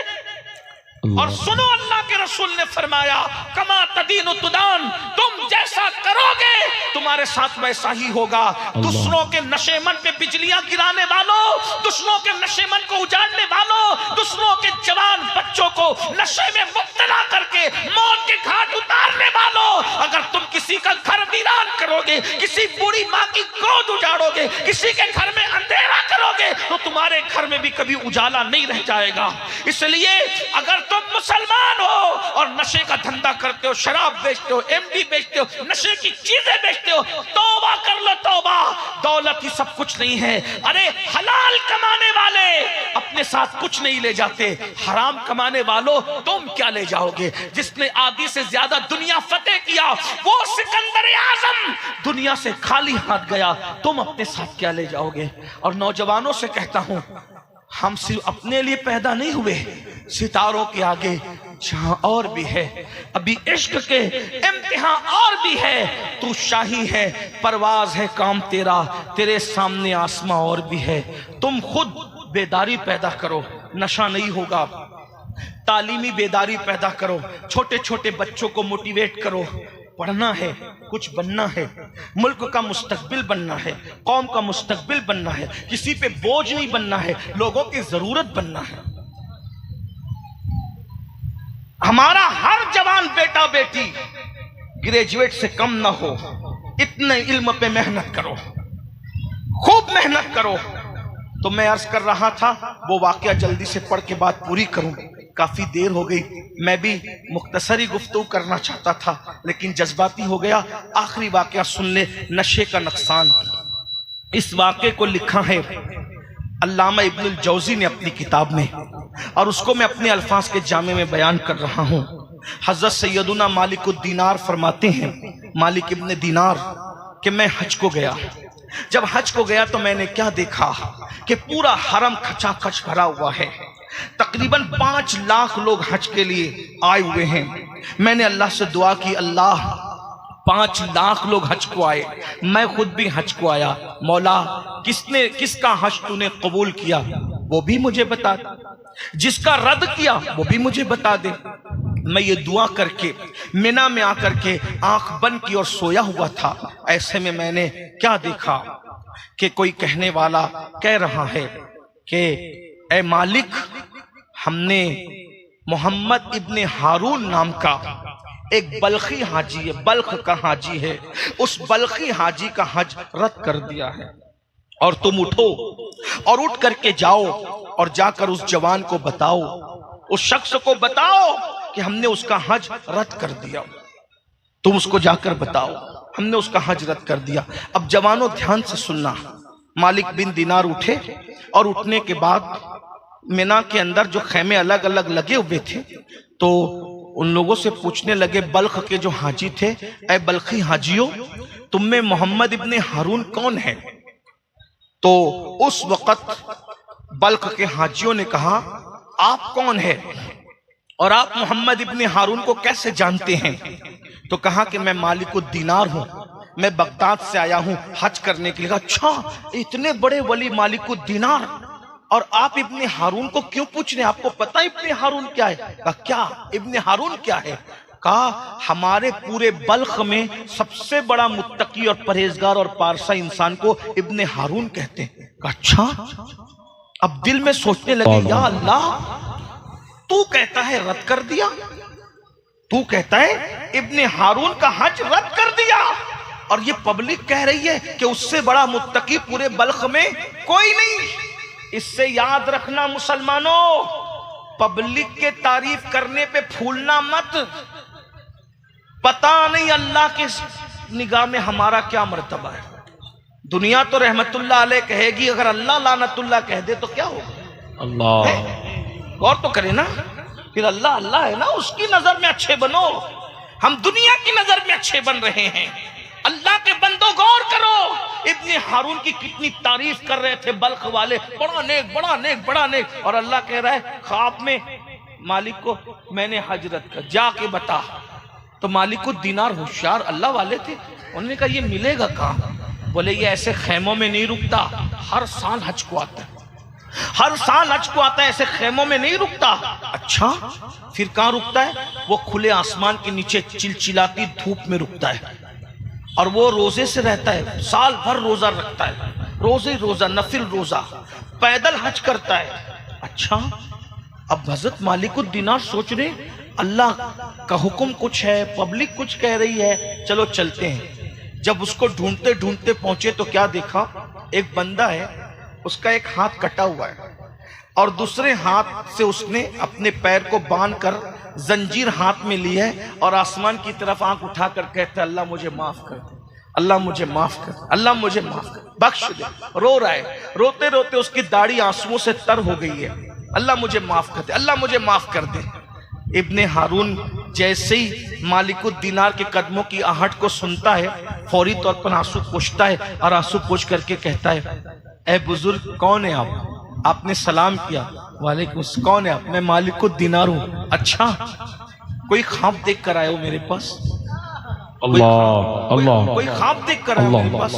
और सुनो, अल्लाह के रसूल ने फरमाया, कमा तदीनु तुदान, तुम जैसा करोगे तुम्हारे साथ वैसा ही होगा। दुश्मनों के नशेमन पे बिजलियां गिराने वालों, दुश्मनों के नशेमन को उजाड़ने वालों, दुश्मनों के जवान बच्चों को नशे में मुब्तला करके मौत के घाट उतारने वालों, अगर तुम किसी का घर वीरान करोगे, किसी बूढ़ी माँ की गोद उजाड़ोगे, किसी के घर में अंधेरा करोगे, तो तुम्हारे घर में भी कभी उजाला नहीं रह जाएगा। इसलिए अगर तुम मुसलमान हो और नशे का धंधा करते हो, शराब बेचते हो, एमडी बेचते हो, नशे की चीजें बेचते हो, तौबा कर लो तौबा। दौलत ही सब कुछ नहीं है। अरे हलाल कमाने वाले अपने साथ कुछ नहीं ले जाते, हराम कमाने वालों तुम क्या ले जाओगे? जिसने आधी से ज्यादा दुनिया फतेह किया वो सिकंदर आजम दुनिया से खाली हाथ गया, तुम अपने साथ क्या ले जाओगे? और नौजवानों से कहता हूं, हम सिर्फ अपने लिए पैदा नहीं हुए, सितारों के आगे जहां और भी है, अभी इश्क के इम्तिहान और भी है। तू शाही है, परवाज है काम तेरा, तेरे सामने आसमां और भी है। तुम खुद बेदारी पैदा करो, नशा नहीं होगा। तालीमी बेदारी पैदा करो, छोटे छोटे बच्चों को मोटिवेट करो। पढ़ना है, कुछ बनना है, मुल्क का मुस्तकबिल बनना है, कौम का मुस्तकबिल बनना है, किसी पे बोझ नहीं बनना है, लोगों की जरूरत बनना है। हमारा हर जवान बेटा बेटी ग्रेजुएट से कम ना हो, इतने इल्म पे मेहनत करो, खूब मेहनत करो। तो मैं अर्ज कर रहा था, वो वाकया जल्दी से पढ़ के बात पूरी करूं, काफी देर हो गई। मैं भी मुख्तसरी गुफ्तगू करना चाहता था लेकिन जज्बाती हो गया। आखिरी वाकया सुन ले, नशे का नुकसान। इस वाक़े को लिखा है अल्लामा इब्नुल जौज़ी ने अपनी किताब में, और उसको मैं अपने अल्फाज के जामे में बयान कर रहा हूँ। हज़रत सैयदुना मालिकुद दीनार फरमाते हैं, मालिक इब्ने दीनार, कि मैं हज को गया। जब हज को गया तो मैंने क्या देखा कि पूरा हरम खचाखच भरा हुआ है। तकरीबन 5 लाख लोग हज के लिए आए हुए हैं। मैंने अल्लाह से दुआ की, अल्लाह 5 लाख लोग हज को आए, मैं खुद भी हज को आया, मौला किसका हज तूने कबूल किया वो भी मुझे बता दे, जिसका रद्द किया वो भी मुझे बता दे। मैं ये दुआ करके मिना में आकर के आंख बंद की और सोया हुआ था। ऐसे में मैंने क्या देखा कि कोई कहने वाला कह रहा है कि ए मालिक, हमने मोहम्मद इब्ने हारून नाम का एक बल्खी हाजी है, बल्ख का हाजी है, उस बल्खी हाजी का हज रद्द कर दिया है, और तुम उठो और उठ करके जाओ और जाकर उस जवान को बताओ, उस शख्स को बताओ कि हमने उसका हज रद्द कर दिया। तुम उसको जाकर बताओ हमने उसका हज रद्द कर दिया। अब जवानों ध्यान से सुनना, मालिक बिन दीनार उठे और उठने के बाद मिना के अंदर जो खेमे अलग अलग लगे हुए थे तो उन लोगों से पूछने लगे, बल्ख के जो हाजी थे, ए बल्खी हाजियों, तुम में मोहम्मद इब्ने हारून कौन है? तो उस वक़्त बल्ख के हाजियों ने कहा, आप कौन है और आप मोहम्मद इब्ने हारून को कैसे जानते हैं? तो कहा कि मैं मालिकुद दीनार हूं, मैं बगदाद से आया हूं हज करने के लिए। अच्छा, इतने बड़े वली मालिकुद दीनार, और आप इब्ने हारून को क्यों पूछ रहे हैं? आपको पता इब्ने हारून क्या है? कहा क्या, इब्ने हारून क्या है? कहा हमारे पूरे बल्ख में सबसे बड़ा मुत्तकी और परहेजगार और पारसा इंसान को इब्ने हारून कहते हैं। कहा अच्छा। अब दिल में सोचने लगे, या अल्लाह, तू कहता है रद्द कर दिया, तू कहता है इब्ने हारून का हज रद्द कर दिया, और ये पब्लिक कह रही है कि उससे बड़ा मुत्तकी पूरे बल्ख में कोई नहीं। इससे याद रखना मुसलमानों, पब्लिक के तारीफ करने पे फूलना मत। पता नहीं अल्लाह के निगाह में हमारा क्या मर्तबा है। दुनिया तो रहमतुल्लाह अलैह कहेगी, अगर अल्लाह लानतुल्लाह कह दे तो क्या होगा? अल्लाह और तो करे ना, फिर अल्लाह अल्लाह है ना, उसकी नजर में अच्छे बनो। हम दुनिया की नजर में अच्छे बन रहे हैं, अल्लाह खुदा के बंदो गौर करो, इब्ने हारून की कितनी तारीफ कर रहे थे बल्ख वाले, बड़ा नेक बड़ा नेक बड़ा नेक। और अल्लाह कह रहा है ख्वाब में मालिक को मैंने हजरत कर जाके बता। तो मालिक को दीनार होशियार अल्लाह वाले थे, उन्होंने कहा ये मिलेगा कहाँ? बोले ये ऐसे खेमों में नहीं रुकता, हर साल हज को आता है, हर साल हज को आता है, ऐसे खेमों में नहीं रुकता। अच्छा फिर कहाँ रुकता है? वो खुले आसमान के नीचे चिलचिलाती धूप में रुकता है, और वो रोजे से रहता है, साल भर रोजा रखता है, रोजे रोजा नफिल रोजा, पैदल हज करता है। अच्छा अब हजरत मालिकुद दीनार सोच रहे अल्लाह का हुक्म कुछ है, पब्लिक कुछ कह रही है, चलो चलते हैं। जब उसको ढूंढते ढूंढते पहुंचे तो क्या देखा, एक बंदा है, उसका एक हाथ कटा हुआ है और दूसरे हाथ से उसने अपने पैर को बांध कर जंजीर हाथ में ली है और आसमान की तरफ आंख उठाकर कहता है अल्लाह मुझे माफ कर दे, अल्लाह मुझे माफ कर, अल्लाह मुझे माफ कर, बख्श दे। रो रहा है, रोते रोते उसकी दाढ़ी आंसुओं से तर हो गई है, अल्लाह मुझे माफ कर दे, अल्लाह मुझे माफ कर दे। इब्ने हारून जैसे ही मालिकुद दीनार के कदमों की आहट को सुनता है, फौरी तौर पर आंसू पोंछता है और आंसू पोंछ करके कहता है ए बुजुर्ग कौन है आप? आपने सलाम किया, वालेकुम, कौन है आप? मैं मालिकुद दीनार हूँ। अच्छा कोई ख्वाब देख कर आए हो मेरे पास? अल्लाह अल्लाह, कोई ख्वाब देख कर आए हो मेरे पास?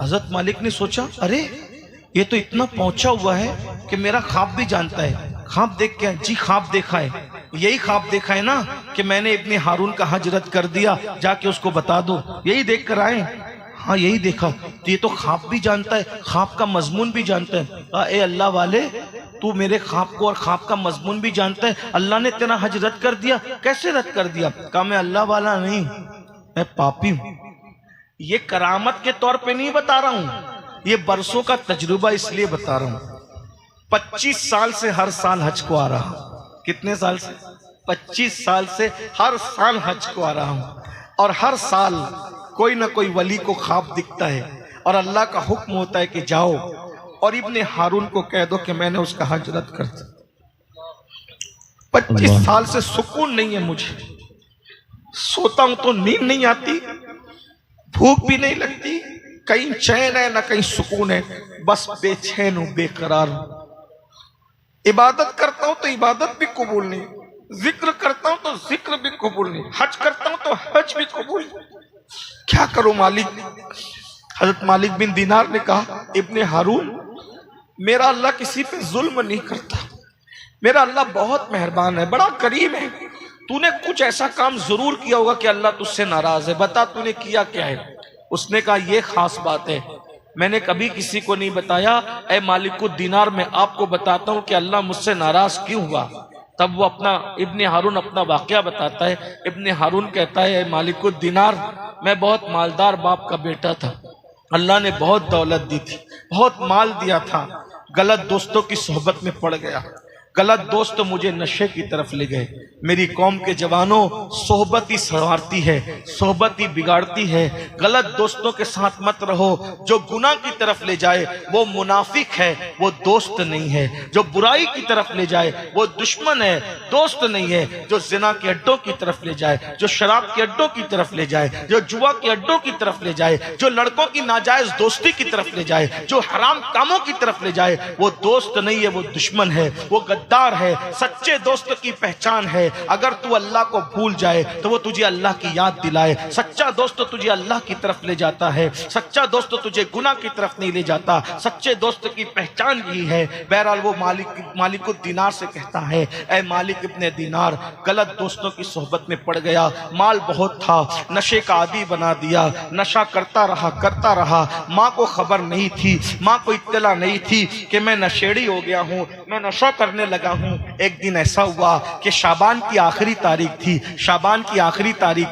हजरत मालिक ने सोचा अरे ये तो इतना पहुंचा हुआ है कि मेरा ख्वाब भी जानता है। ख्वाब देख के? जी ख्वाब देखा है, यही ख्वाब देखा है ना कि मैंने इब्ने हारून का हज रद्द कर दिया, जाके उसको बता दो, यही देख कर आए? हाँ यही देखा। तो ये तो ख्वाब भी जानता है, ख्वाब का मजमून भी जानता है। ए अल्लाह वाले तू मेरे ख्वाब को और ख्वाब का मजमून भी जानता है, अल्लाह ने तेरा हज रद्द कर दिया, कैसे रद्द कर दिया? कहा मैं अल्लाह वाला नहीं, मैं पापी हूं। ये करामत के तौर पे नहीं बता रहा हूं, ये बरसों का तजुर्बा इसलिए बता रहा हूं। 25 साल से हर साल हज को आ रहा हूं। कितने साल से? 25 साल से हर साल हज को आ रहा हूं, और हर साल कोई ना कोई वली को ख्वाब दिखता है और अल्लाह का हुक्म होता है कि जाओ और इब्ने हारून को कह दो कि मैंने उसका हज रद्द कर दिया। 25 साल से सुकून नहीं है मुझे, सोता हूं तो नींद नहीं आती, भूख भी नहीं लगती, कहीं चैन है ना कहीं सुकून है, बस बेचैन हूं, बेकरार हूं। इबादत करता हूं तो इबादत भी कबूल नहीं, जिक्र करता हूं तो जिक्र भी कबूल नहीं, हज करता हूं तो हज भी कबूल नहीं, क्या करूं मालिक? हजरत मालिक बिन दीनार ने कहा इब्ने हारून मेरा अल्लाह किसी पे जुल्म नहीं करता, मेरा अल्लाह बहुत मेहरबान है, बड़ा करीम है। तूने कुछ ऐसा काम जरूर किया होगा कि अल्लाह तुझसे नाराज है, बता तूने किया क्या है? उसने कहा ये खास बात है, मैंने कभी किसी को नहीं बताया। ए मालिकुद दीनार मैं आपको बताता हूँ कि अल्लाह मुझसे नाराज क्यों हुआ। तब वो अपना इब्ने हारून अपना वाकया बताता है। इब्ने हारून कहता है मालिकुद दीनार मैं बहुत मालदार बाप का बेटा था, अल्लाह ने बहुत दौलत दी थी, बहुत माल दिया था, गलत दोस्तों की सोहबत में पड़ गया, गलत दोस्त मुझे नशे की तरफ ले गए। मेरी कौम के जवानों सोहबत ही संवारती है, सोहबत ही बिगाड़ती है, गलत दोस्तों के साथ मत रहो, जो गुनाह की तरफ ले जाए वो मुनाफिक है, वो दोस्त नहीं है, जो बुराई की तरफ ले जाए वो दुश्मन है, दोस्त नहीं है, जो जिना के अड्डों की तरफ ले जाए, जो शराब के अड्डों की तरफ ले जाए, जो जुआ के अड्डों की तरफ ले जाए, जो लड़कों की नाजायज दोस्ती की तरफ ले जाए, जो हराम कामों की तरफ ले जाए, वो दोस्त नहीं है, वो दुश्मन है, वो गद्दार है। सच्चे दोस्त की पहचान है अगर तू अल्लाह को भूल जाए तो वो तुझे अल्लाह की याद दिलाए। सच्चा दोस्त तुझे अल्लाह की तरफ ले जाता है, सच्चा दोस्त तुझे गुनाह की तरफ नहीं ले जाता। सच्चे दोस्त की पहचान यही है। बहरहाल वो मालिकुद दीनार से कहता है ऐ मालिक इब्ने दीनार गलत दोस्तों की सोहबत में पड़ गया, माल बहुत था, नशे का आदी बना दिया, नशा करता रहा। माँ को खबर नहीं थी, माँ को इत्तला नहीं थी कि मैं नशेड़ी हो गया हूँ, मैं नशा करने लगा हूँ। एक दिन ऐसा हुआ कि शाबान की आखिरी तारीख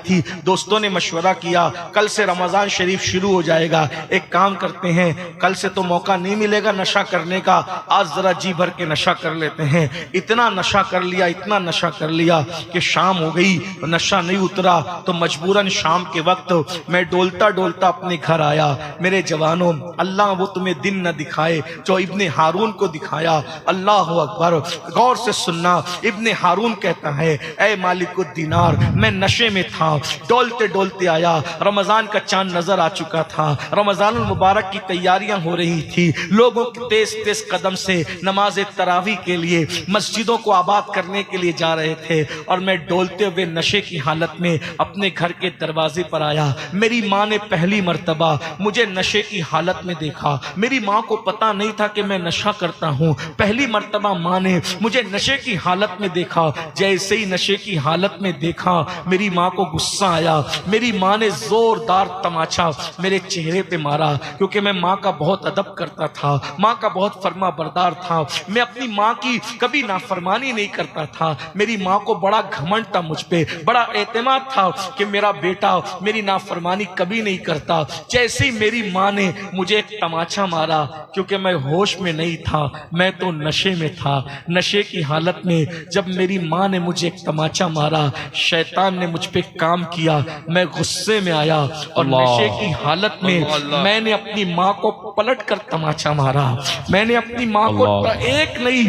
थी, दोस्तों ने मशवरा किया कल से रमजान शरीफ शुरू हो जाएगा, एक काम करते हैं कल से तो मौका नहीं मिलेगा नशा करने का, आज जरा जी भर के नशा कर लेते हैं। इतना नशा कर लिया कि शाम हो गई, नशा नहीं उतरा तो मजबूरन शाम के वक्त मैं डोलता अपने घर आया। मेरे जवानों अल्लाह वो तुम्हें दिन न दिखाए जो इब्ने हारून को दिखाया। अल्लाह अकबर, गौर से से सुनना। इब्ने हारून कहता है, ऐ मालिकुद्दीनार, मैं नशे में था, डोलते डोलते आया, रमजान का चांद नजर आ चुका था, रमजानुल मुबारक की तैयारियां हो रही थी, लोगों के तेज तेज कदम से नमाज तरावी के लिए मस्जिदों को आबाद करने के लिए जा रहे थे, और मैं डोलते हुए नशे की हालत में अपने घर के दरवाजे पर आया। मेरी माँ ने पहली मर्तबा मुझे नशे की हालत में देखा। मेरी माँ को पता नहीं था कि मैं नशा करता हूँ। पहली मर्तबा माँ ने मुझे नशे की हालत में देखा। जैसे ही नशे की हालत में देखा, मेरी माँ को गुस्सा आया। मेरी माँ ने जोरदार तमाचा मेरे चेहरे पे मारा, क्योंकि मैं माँ का बहुत अदब करता था, माँ का बहुत फर्मा बरदार था। मैं अपनी माँ की कभी नाफरमानी नहीं करता था। मेरी माँ को बड़ा घमंड था मुझ पे, बड़ा एतमाद था कि मेरा बेटा मेरी नाफरमानी कभी नहीं करता। जैसे ही मेरी माँ ने मुझे एक तमाचा मारा, क्योंकि मैं होश में नहीं था, मैं तो नशे में था। नशे की हालत में जब मेरी माँ ने मुझे एक तमाचा मारा, शैतान ने मुझ पे काम किया। मैं गुस्से में आया और नशे की हालत में मैंने अपनी माँ को पलट कर तमाचा मारा। मैंने अपनी माँ को एक नहीं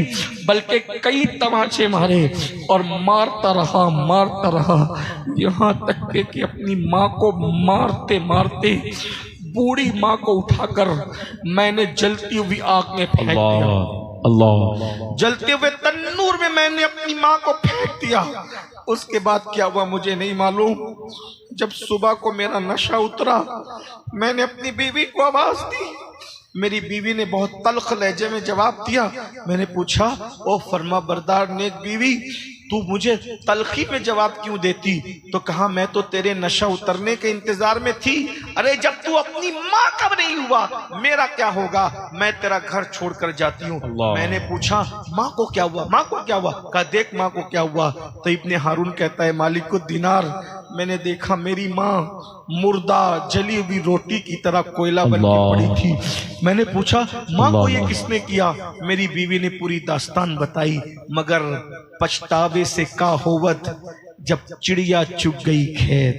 बल्कि कई तमाचे मारे और मारता रहा यहाँ तक कि अपनी माँ को मारते मारते बूढ़ी माँ को उठाकर मैंने जलती हुई आग में फेंक दिया। अल्लाह, जलते हुए तन्नूर में मैंने अपनी माँ को फेंक दिया। उसके बाद क्या हुआ मुझे नहीं मालूम। जब सुबह को मेरा नशा उतरा, मैंने अपनी बीवी को आवाज दी। मेरी बीवी ने बहुत तल्ख लहजे में जवाब दिया। मैंने पूछा, ओ फरमा बरदार नेक बीवी, तू मुझे तलखी में जवाब क्यों देती? तो कहा, मैं तो तेरे नशा उतरने के इंतजार में थी। अरे जब तू अपनी माँ का नहीं हुआ, मेरा क्या होगा? मैं तेरा घर छोड़कर जाती हूँ। मैंने पूछा, माँ को क्या हुआ? माँ को क्या हुआ? कहा, देख माँ को क्या हुआ। तो इब्ने हारून कहता है, मालिकुद्दीनार, मैंने देखा मेरी माँ मुर्दा जली हुई रोटी की तरह कोयला बन के पड़ी थी। मैंने पूछा, माँ को ये किसने किया? मेरी बीवी ने पूरी दास्तान बताई। मगर पछतावे से का होवत, जब चिड़िया चुग गई खेत।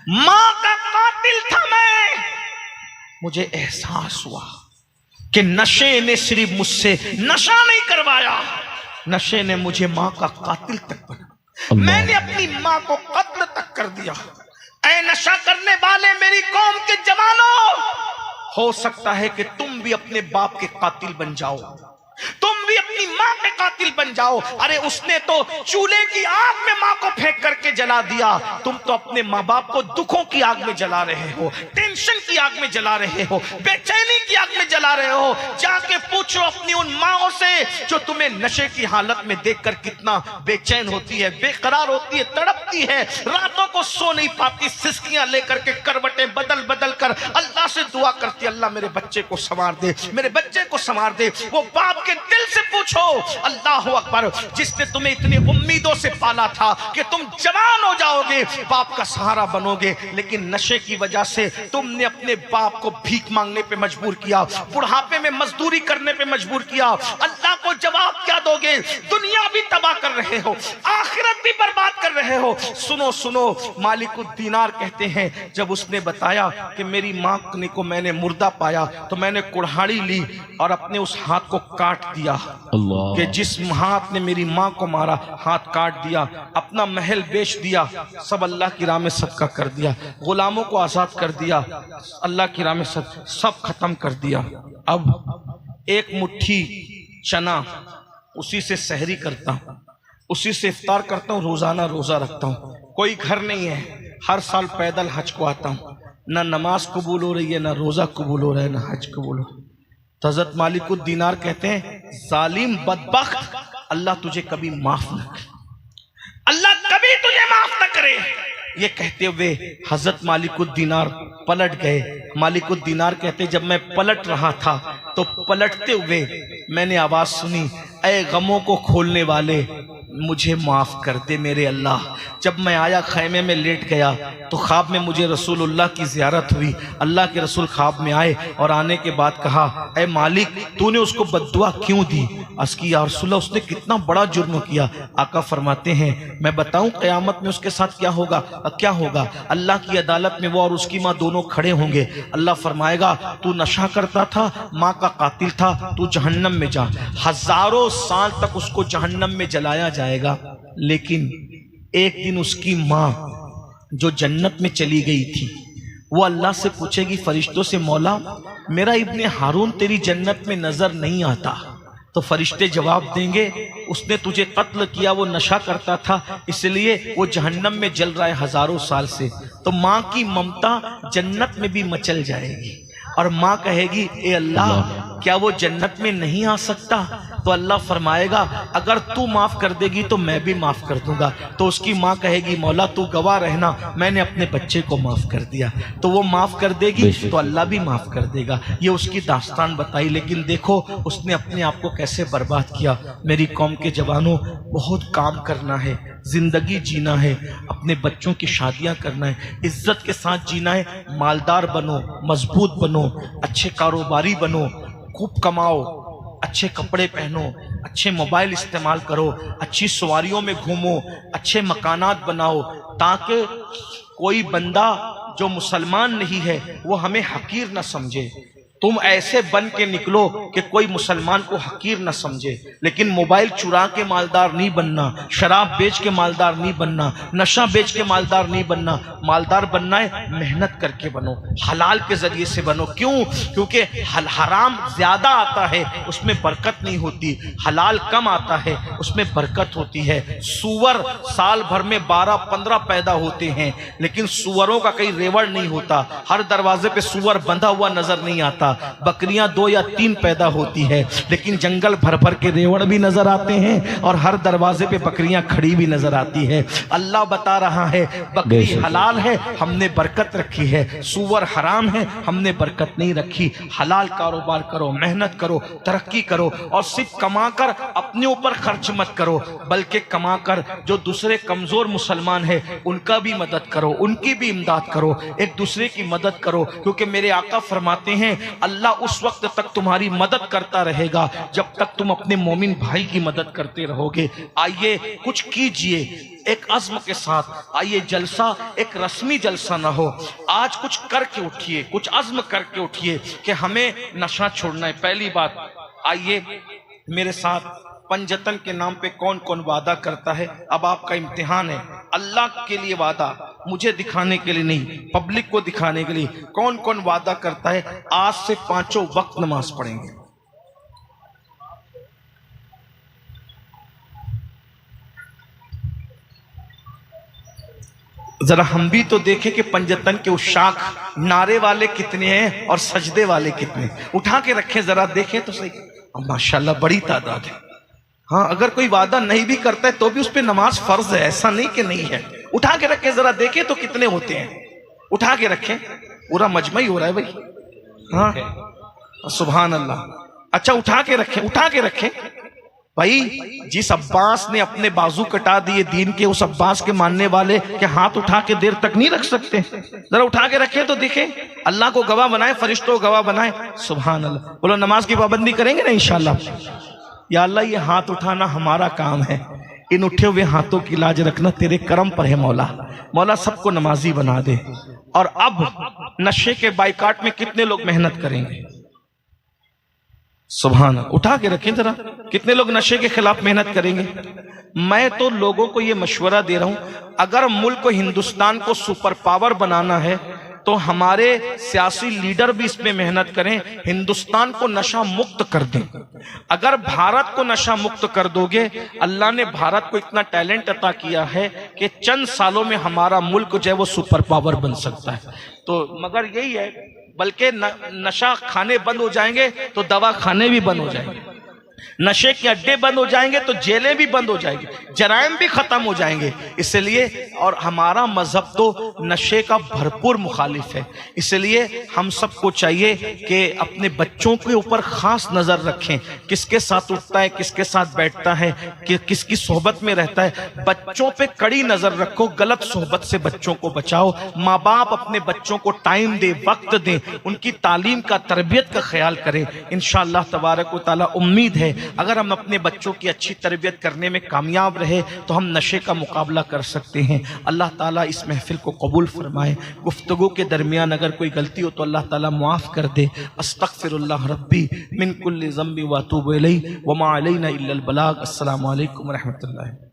माँ का कातिल था मैं। मुझे एहसास हुआ कि नशे ने सिर्फ मुझसे नशा नहीं करवाया, नशे ने मुझे माँ का कातिल तक बना। मैंने अपनी माँ को कत्ल तक कर दिया। ऐ नशा करने वाले मेरी कौम के जवानों, हो सकता है कि तुम भी अपने बाप के कातिल बन जाओ, तुम भी अपनी माँ के कातिल बन जाओ। अरे उसने तो चूल्हे की आग में माँ को फेंक करके जला दिया, तुम तो अपने माँ बाप को दुखों की आग में जला रहे हो, टेंशन की आग में जला रहे हो, बेचैनी की आग में जला रहे हो। जाके पूछो अपनी उन माँओं से जो तुम्हें नशे की हालत में देखकर कितना बेचैन होती है, बेकरार होती है, तड़पती है, रातों को सो नहीं पाती, सिसकियां लेकर के करवटें बदल बदल कर अल्लाह से दुआ करती, अल्लाह मेरे बच्चे को संवार दे, मेरे बच्चे को संवार दे। वो बाप के दिल से पूछो, अल्लाह अकबर, जिसने तुम्हें इतनी उम्मीदों से पाला था कि तुम जवान हो जाओगे, बाप का सहारा बनोगे, लेकिन नशे की वजह से तुमने अपने बाप को भीख मांगने पे मजबूर किया, बुढ़ापे में मजदूरी करने पे मजबूर किया। अल्लाह को जवाब क्या दोगे? दुनिया भी तबाह कर रहे हो, आखिरत भी बर्बाद कर रहे हो। सुनो सुनो, मालिकुद्दीनार कहते हैं, जब उसने बताया कि मेरी माँ को मैंने मुर्दा पाया, तो मैंने कुल्हाड़ी ली और अपने उस हाथ को काट दिया कि जिस हाथ ने मेरी माँ को मारा, हाथ काट दिया, अपना महल बेच दिया, सब अल्लाह की राह में सदका कर दिया, गुलामों को आजाद कर दिया, अल्लाह की राह में सब खत्म कर दिया। अब एक मुट्ठी चना, उसी से सहरी करता हूँ, उसी से इफ्तार करता हूँ, रोजाना रोजा रखता हूँ। कोई घर नहीं है, हर साल पैदल हज को आता हूँ, ना नमाज कबूल हो रही है, ना रोजा कबूल हो रहा है, ना हज कबूल हो। तो हज़रत मालिकुद्दीनार कहते हैं, जालिम बदबख्त, अल्लाह तुझे कभी माफ न करे, अल्लाह कभी तुझे माफ न करे। ये कहते हुए हजरत मालिकुद्दीनार पलट गए। मालिकुद्दीनार कहते, जब मैं पलट रहा था तो पलटते हुए मैंने आवाज सुनी, ऐ गमों को खोलने वाले, मुझे माफ़ कर दे मेरे अल्लाह। जब मैं आया खैमे में लेट गया तो ख्वाब में मुझे रसूलुल्लाह की ज़ियारत हुई। अल्लाह के रसूल ख्वाब में आए और आने के बाद कहा, ऐ मालिक तूने उसको बद्दुआ क्यों दी? अर्ज़ की या रसूलल्लाह उसने कितना बड़ा जुर्म किया। आका फरमाते हैं मैं बताऊं क़यामत में उसके साथ क्या होगा? क्या होगा? अल्लाह की अदालत में वो और उसकी माँ दोनों खड़े होंगे। अल्लाह फरमाएगा तू नशा करता था, माँ का कातिल था, तू जहन्नम में जा। हजारों साल तक उसको जहन्नम में जलाया जाएगा, लेकिन एक दिन उसकी माँ जो जन्नत में चली गई थी वो अल्लाह से पूछेगी फरिश्तों से, मौला मेरा इब्ने हारून तेरी जन्नत में नजर नहीं आता। तो फरिश्ते जवाब देंगे उसने तुझे कत्ल किया, वो नशा करता था इसलिए वो जहन्नम में जल रहा है हजारों साल से। तो माँ की ममता जन्नत में भी मचल जाएगी और माँ कहेगी ए अल्लाह क्या वो जन्नत में नहीं आ सकता? तो अल्लाह फरमाएगा अगर तू माफ कर देगी तो मैं भी माफ कर दूंगा। तो उसकी माँ कहेगी मौला तू गवाह रहना, मैंने अपने बच्चे को माफ कर दिया। तो वो माफ कर देगी तो अल्लाह भी माफ कर देगा। ये उसकी दास्तान बताई, लेकिन देखो उसने अपने आप को कैसे बर्बाद किया। मेरी कौम के जवानों, बहुत काम करना है, जिंदगी जीना है, अपने बच्चों की शादियां करना है, इज्जत के साथ जीना है। मालदार बनो, मजबूत बनो, अच्छे कारोबारी बनो, खूब कमाओ, अच्छे कपड़े पहनो, अच्छे मोबाइल इस्तेमाल करो, अच्छी सवारियों में घूमो, अच्छे मकानात बनाओ, ताकि कोई बंदा जो मुसलमान नहीं है वो हमें हकीर न समझे। तुम ऐसे बन के निकलो कि कोई मुसलमान को हकीर न समझे। लेकिन मोबाइल चुरा के मालदार नहीं बनना, शराब बेच के मालदार नहीं बनना, नशा बेच के मालदार नहीं बनना। मालदार बनना है मेहनत करके बनो, हलाल के जरिए से बनो। क्यों? क्योंकि हराम ज्यादा आता है उसमें बरकत नहीं होती, हलाल कम आता है उसमें बरकत होती है। सूअर साल भर में 12-15 पैदा होते हैं, लेकिन सूअरों का कहीं रेवड़ नहीं होता। हर दरवाजे पे सूअर बंधा हुआ नजर नहीं आता। बकरियां 2 या 3 पैदा होती है, लेकिन जंगल भर भर के रेवड़ भी नजर आते हैं और हर दरवाजे पे बकरियां खड़ी भी नजर आती है। अल्लाह बता रहा है बकरी हलाल है, हमने बरकत रखी है, सूअर हराम है, हमने बरकत नहीं रखी। हलाल कारोबार करो, मेहनत करो, तरक्की करो, और सिर्फ कमाकर अपने ऊपर खर्च मत करो, बल्कि कमाकर जो दूसरे कमजोर मुसलमान है उनका भी मदद करो, उनकी भी इमदाद करो, एक दूसरे की मदद करो। क्योंकि मेरे आका फरमाते हैं अल्लाह उस वक्त तक तुम्हारी मदद करता रहेगा जब तक तुम अपने मोमिन भाई की मदद करते रहोगे। आइए कुछ कीजिए एक अज़्म के साथ। आइए जलसा एक रस्मी जलसा ना हो, आज कुछ करके उठिए, कुछ अज़्म करके उठिए कि हमें नशा छोड़ना है। पहली बात, आइए मेरे साथ पंजतन के नाम पे कौन कौन वादा करता है। अब आपका इम्तिहान है, अल्लाह के लिए वादा, मुझे दिखाने के लिए नहीं, पब्लिक को दिखाने के लिए। कौन कौन वादा करता है आज से 5 वक्त नमाज पढ़ेंगे? जरा हम भी तो देखें कि पंजतन के उशाक नारे वाले कितने हैं और सजदे वाले कितने। उठा के रखें जरा, देखें तो सही। माशाल्लाह बड़ी तादाद है। हाँ, अगर कोई वादा नहीं भी करता है तो भी उस पर नमाज फर्ज है, ऐसा नहीं कि नहीं है। उठा के रखें जरा, देखें तो कितने होते हैं। उठा के रखें, पूरा मजमा ही हो रहा है भाई। हाँ सुभान अल्लाह। अच्छा उठा के रखें, उठा के रखें भाई। जिस अब्बास ने अपने बाजू कटा दिए दीन के, उस अब्बास के मानने वाले के हाथ उठा के देर तक नहीं रख सकते। जरा उठा के रखें तो देखें, अल्लाह को गवाह बनाए, फरिश्तों को गवाह बनाए। सुभान अल्लाह। बोलो नमाज की पाबंदी करेंगे ना इंशाल्लाह। या अल्लाह ये हाथ उठाना हमारा काम है, इन उठे हुए हाथों की लाज रखना तेरे करम पर है मौला। मौला सबको नमाजी बना दे। और अब नशे के बाइकाट में कितने लोग मेहनत करेंगे? सुभान अल्लाह। उठा के रखें जरा, कितने लोग नशे के खिलाफ मेहनत करेंगे? मैं तो लोगों को ये मशवरा दे रहा हूं, अगर मुल्क को, हिंदुस्तान को सुपर पावर बनाना है तो हमारे सियासी लीडर भी इसमें मेहनत करें, हिंदुस्तान को नशा मुक्त कर दें। अगर भारत को नशा मुक्त कर दोगे, अल्लाह ने भारत को इतना टैलेंट अता किया है कि चंद सालों में हमारा मुल्क जो है वो सुपर पावर बन सकता है। तो मगर यही है, बल्कि नशा खाने बंद हो जाएंगे तो दवा खाने भी बंद हो जाएंगे। नशे के अड्डे बंद हो जाएंगे तो जेलें भी बंद हो जाएंगी, जराइम भी खत्म हो जाएंगे। इसलिए और हमारा मजहब तो नशे का भरपूर मुखालिफ है। इसलिए हम सबको चाहिए कि अपने बच्चों के ऊपर खास नजर रखें, किसके साथ उठता है, किसके साथ बैठता है, किसकी सोहबत में रहता है। बच्चों पे कड़ी नजर रखो, गलत सोहबत से बच्चों को बचाओ। माँ बाप अपने बच्चों को टाइम दे, वक्त दे, उनकी तालीम का, तरबियत का ख्याल करें। इंशाअल्लाह तबारक व तआला उम्मीद है अगर हम अपने बच्चों की अच्छी तरबियत करने में कामयाब रहे तो हम नशे का मुकाबला कर सकते हैं। अल्लाह ताला इस महफिल को कबूल फरमाए। गुफ्तगू के दरमियान अगर कोई गलती हो तो अल्लाह ताला मुआफ़ कर दे। अस्तगफिरुल्लाह रब्बी मिन कुल्लि ज़ंबि व अतूबु इलैहि व मा अलैना इल्लल बलाग। अस्सलामु अलैकुम व रहमतुल्लाह।